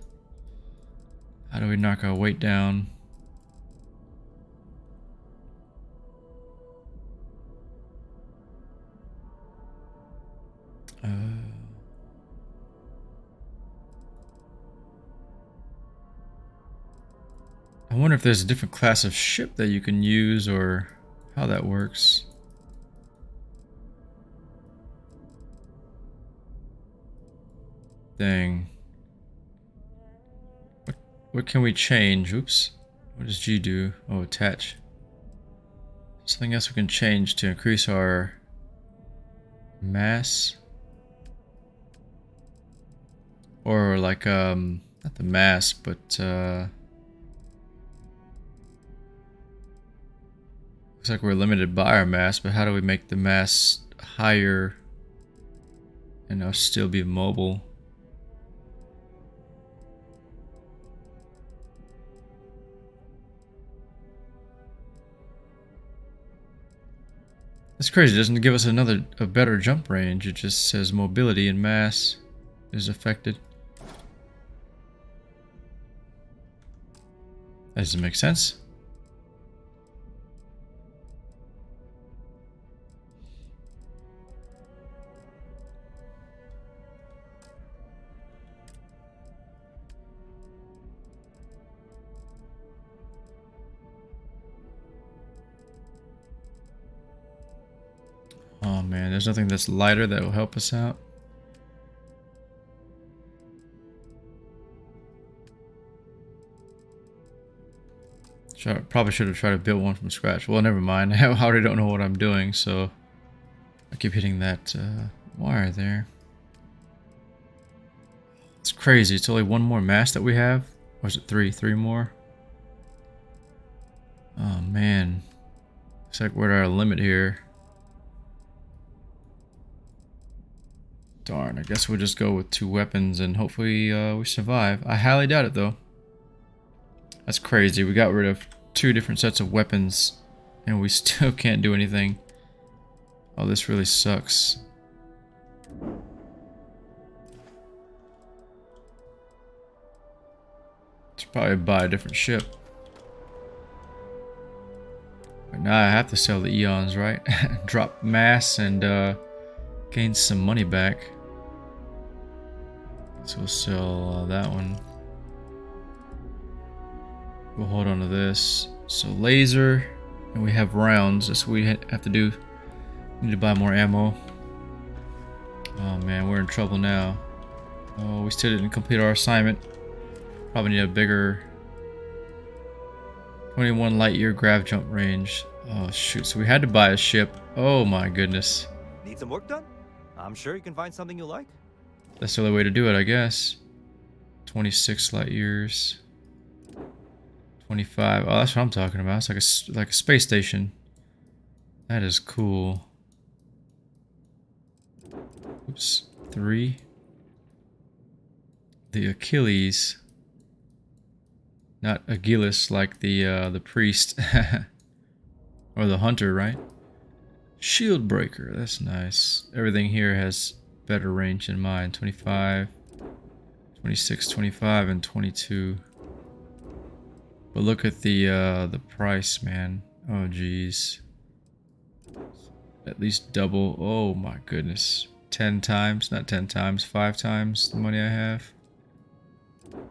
How do we knock our weight down? I wonder if there's a different class of ship that you can use or how that works. Dang. What can we change? Oops. What does G do? Oh, attach. Something else we can change to increase our mass. Or like, not the mass, but, looks like we're limited by our mass, but how do we make the mass higher and still be mobile? It's crazy. It doesn't give us a better jump range. It just says mobility and mass is affected. That doesn't make sense. Oh man, there's nothing that's lighter that will help us out. Probably should have tried to build one from scratch. Well, never mind. I already don't know what I'm doing, so I keep hitting that wire there. It's crazy. It's only one more mast that we have. Or is it three? Three more? Oh man. Looks like we're at our limit here. Darn, I guess we'll just go with 2 weapons and hopefully we survive. I highly doubt it though. That's crazy. We got rid of 2 different sets of weapons and we still can't do anything. Oh, this really sucks. Should probably buy a different ship. But now I have to sell the Eons, right? Drop mass and gain some money back. So we'll sell that one. We'll hold on to this. So laser, and we have rounds. That's what we have to do. We need to buy more ammo. Oh man, we're in trouble now. Oh, we still didn't complete our assignment. Probably need a bigger 21 light year grav jump range. Oh shoot, so we had to buy a ship. Oh my goodness. Need some work done? I'm sure you can find something you like. That's the only way to do it, I guess. 26 light years. 25. Oh, that's what I'm talking about. It's like a space station. That is cool. Oops. 3. The Achilles. Not Achilles like the priest. Or the hunter, right? Shield breaker. That's nice. Everything here has better range than mine. 25, 26, 25, and 22. But look at the price, man. Oh geez. At least double. Oh my goodness. 10 times, not 10 times, 5 times the money I have.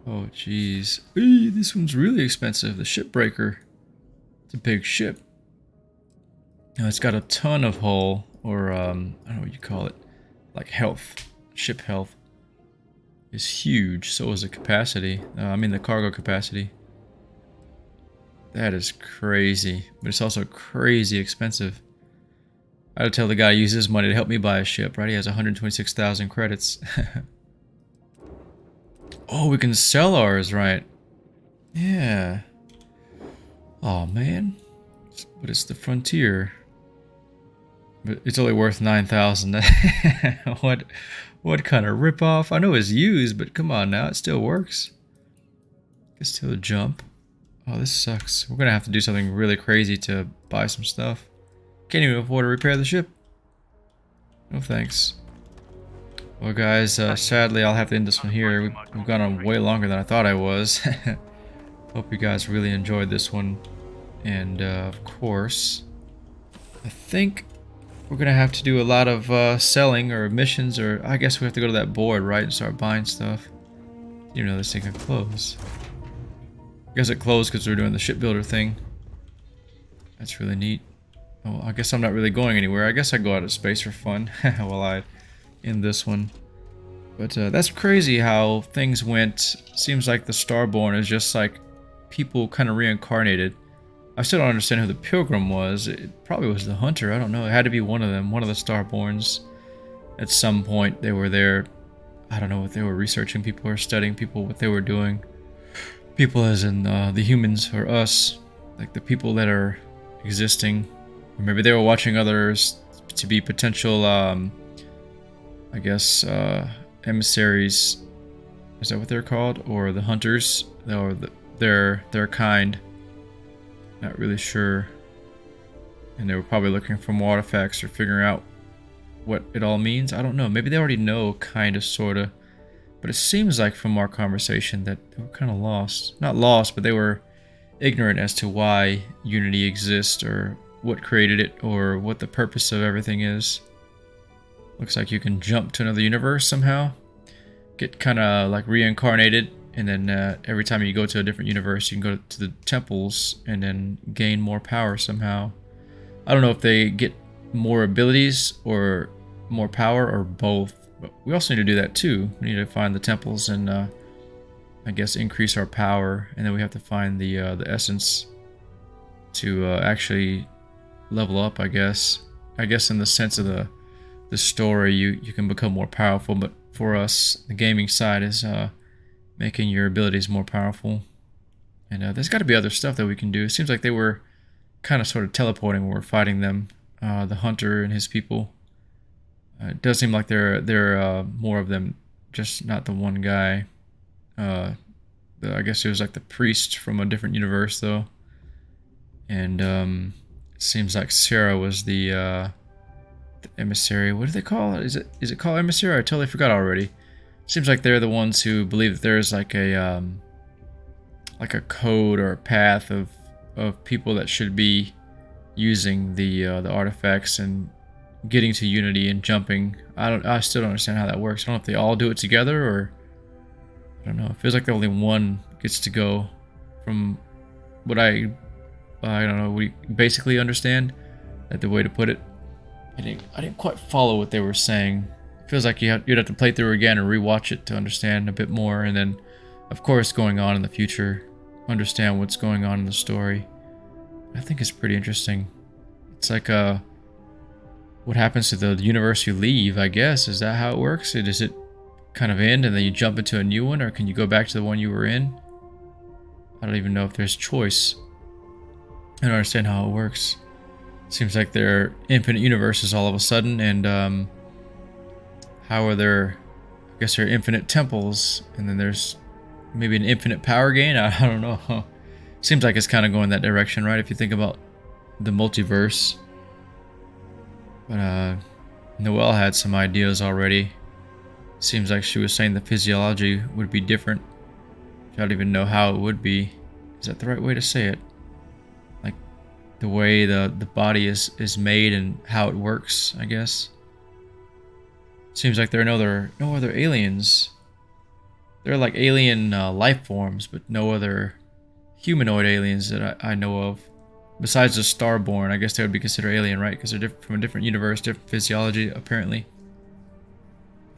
Oh geez. Eee, this one's really expensive. The shipbreaker. It's a big ship. Now it's got a ton of hull, or I don't know what you call it. Like health. Ship health is huge. So is the capacity. I mean the cargo capacity. That is crazy. But it's also crazy expensive. I had to tell the guy to use his money to help me buy a ship, right? He has 126,000 credits. Oh, we can sell ours, right? Yeah. Oh man. But it's the Frontier. But it's only worth 9,000. What kind of ripoff? I know it's used, but come on now, it still works. It's still a jump. Oh, this sucks. We're gonna have to do something really crazy to buy some stuff. Can't even afford to repair the ship. No thanks. Well guys, sadly I'll have to end this one here. We've gone on way longer than I thought I was. Hope you guys really enjoyed this one. And of course, I think we're gonna have to do a lot of selling or missions, or I guess we have to go to that board, right, and start buying stuff. You know this thing can close. I guess it closed because we're doing the shipbuilder thing. That's really neat. Oh, I guess I'm not really going anywhere. I guess I go out of space for fun while I end this one. But that's crazy how things went. Seems like the Starborn is just like people kind of reincarnated. I still don't understand who the Pilgrim was. It probably was the Hunter. I don't know. It had to be one of them. One of the Starborns. At some point they were there. I don't know what they were researching. People were studying people, what they were doing. People as in the humans or us. Like the people that are existing. Or maybe they were watching others to be potential, I guess, emissaries. Is that what they're called? Or the hunters? Or their kind. Not really sure. and they were probably looking for more artifacts or figuring out what it all means. I don't know. Maybe they already know, kind of, sort of. But it seems like from our conversation that they were kind of lost. Not lost, but they were ignorant as to why Unity exists, or what created it, or what the purpose of everything is. Looks like you can jump to another universe somehow. Get kind of like reincarnated, and then every time you go to a different universe, you can go to the temples and then gain more power somehow. I don't know if they get more abilities or more power or both, but we also need to do that too. We need to find the temples and I guess increase our power, and then we have to find the essence to actually level up. I guess in the sense of the story, you can become more powerful, but for us, the gaming side is making your abilities more powerful. And there's got to be other stuff that we can do. It seems like they were kind of sort of teleporting when we're fighting them, the hunter and his people. It does seem like there are more of them, just not the one guy. I guess it was like the priest from a different universe, though. And it seems like Sarah was the emissary. What do they call it? Is it called emissary? I totally forgot already. Seems like they're the ones who believe that there's like a code or a path of people that should be using the artifacts and getting to Unity and jumping. I still don't understand how that works. I don't know if they all do it together, or I don't know. It feels like only one gets to go, from what I don't know. We basically understand that the way to put it. I didn't quite follow what they were saying. It feels like you'd have to play through again and rewatch it to understand a bit more, and then, of course, going on in the future, understand what's going on in the story. I think it's pretty interesting. It's like what happens to the universe you leave, I guess. Is that how it works? Does it kind of end and then you jump into a new one, or can you go back to the one you were in? I don't even know if there's choice. I don't understand how it works. Seems like there are infinite universes all of a sudden, and how are there? I guess there are infinite temples, and then there's maybe an infinite power gain. I don't know. Seems like it's kind of going that direction, right? If you think about the multiverse. But Noelle had some ideas already. Seems like she was saying the physiology would be different. I don't even know how it would be. Is that the right way to say it? Like the way the body is made and how it works, I guess. Seems like there are no other aliens. There are like alien life forms, but no other humanoid aliens that I know of. Besides the Starborn, I guess they would be considered alien, right? Because they're from a different universe, different physiology, apparently.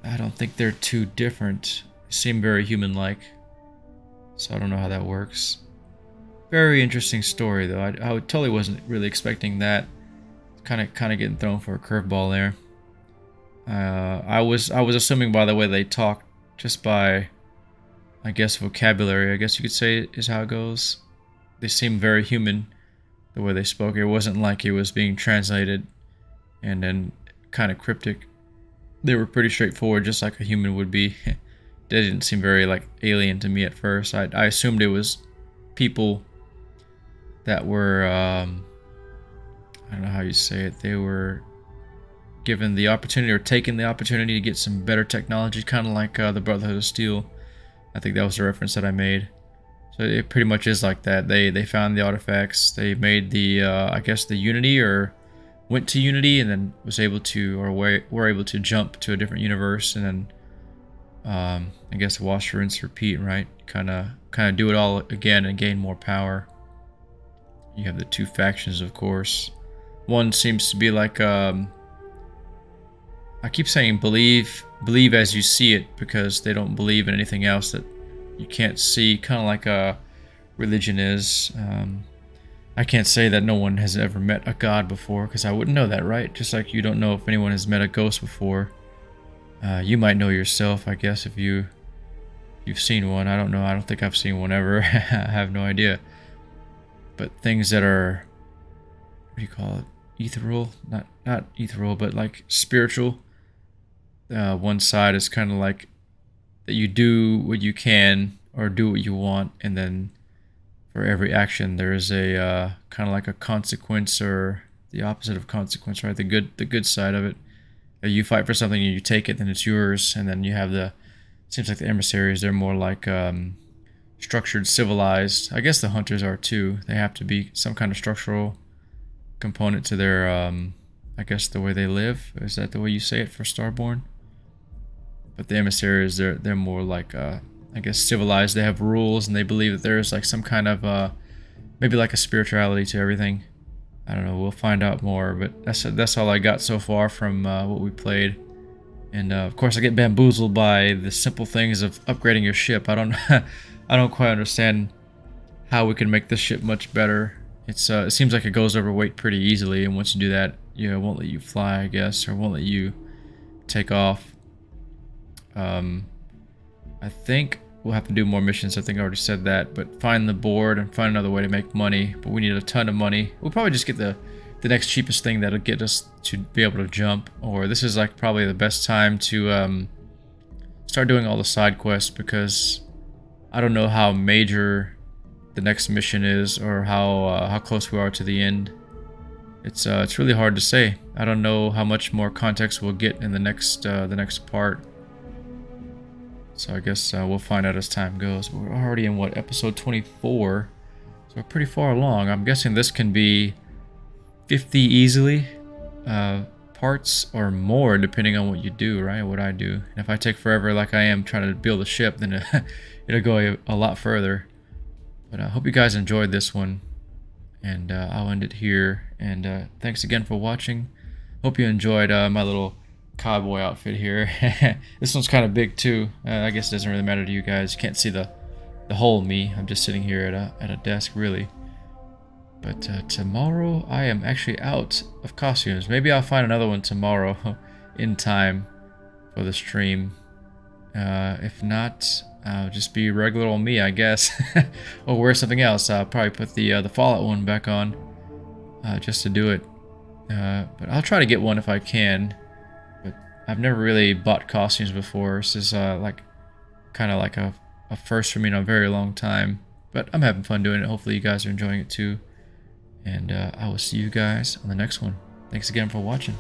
I don't think they're too different. They seem very human-like. So I don't know how that works. Very interesting story, though. I totally wasn't really expecting that. Kind of getting thrown for a curveball there. I was assuming by the way they talked, just by, I guess, vocabulary, I guess you could say is how it goes. They seem very human, the way they spoke. It wasn't like it was being translated and then kind of cryptic. They were pretty straightforward, just like a human would be. They didn't seem very like alien to me at first. I assumed it was people that were, I don't know how you say it, they were given the opportunity or taken the opportunity to get some better technology, kind of like the Brotherhood of Steel. I think that was the reference that I made. So it pretty much is like that. They found the artifacts, they made the, I guess the Unity, or went to Unity and then was able to, or were able to jump to a different universe, and then I guess wash, rinse, repeat, right? Kind of do it all again and gain more power. You have the two factions, of course. One seems to be like, I keep saying believe as you see it, because they don't believe in anything else that you can't see, kind of like a religion is. I can't say that no one has ever met a god before, because I wouldn't know that, right? Just like you don't know if anyone has met a ghost before. You might know yourself, I guess, if you've seen one. I don't know. I don't think I've seen one ever. I have no idea. But things that are, what do you call it? Ethereal? Not ethereal, but like spiritual. One side is kind of like that you do what you can or do what you want, and then for every action there is a kind of like a consequence, or the opposite of consequence, right? The good side of it. You fight for something and you take it, then it's yours, and then you have the. Seems like the emissaries, they're more like structured, civilized. I guess the hunters are too. They have to be some kind of structural component to their, I guess, the way they live. Is that the way you say it for Starborn? But the emissaries, they're more like, I guess, civilized. They have rules, and they believe that there's like some kind of, maybe like a spirituality to everything. I don't know. We'll find out more. But that's all I got so far from what we played. And of course, I get bamboozled by the simple things of upgrading your ship. I don't, I don't quite understand how we can make this ship much better. It seems like it goes overweight pretty easily, and once you do that, it won't let you fly, I guess, or won't let you take off. I think we'll have to do more missions. I think I already said that, but find the board and find another way to make money. But we need a ton of money. We'll probably just get the next cheapest thing that'll get us to be able to jump, or this is like probably the best time to start doing all the side quests, because I don't know how major the next mission is or how close we are to the end. It's really hard to say. I don't know how much more context we'll get in the next part. So I guess we'll find out as time goes. But we're already in what, episode 24, so we're pretty far along. I'm guessing this can be 50 easily parts or more, depending on what you do, right? What I do. And if I take forever like I am trying to build a ship, then it'll go a lot further. But I hope you guys enjoyed this one, and I'll end it here. And thanks again for watching. Hope you enjoyed my little cowboy outfit here. This one's kind of big too. I guess it doesn't really matter to you guys. You can't see the whole me. I'm just sitting here at a desk, really. But tomorrow I am actually out of costumes. Maybe I'll find another one tomorrow in time for the stream. If not, I'll just be regular old me, I guess. Or wear something else. I'll probably put the Fallout one back on just to do it. But I'll try to get one if I can. But I've never really bought costumes before. This is like kind of like a first for me in a very long time. But I'm having fun doing it. Hopefully you guys are enjoying it too. And I will see you guys on the next one. Thanks again for watching.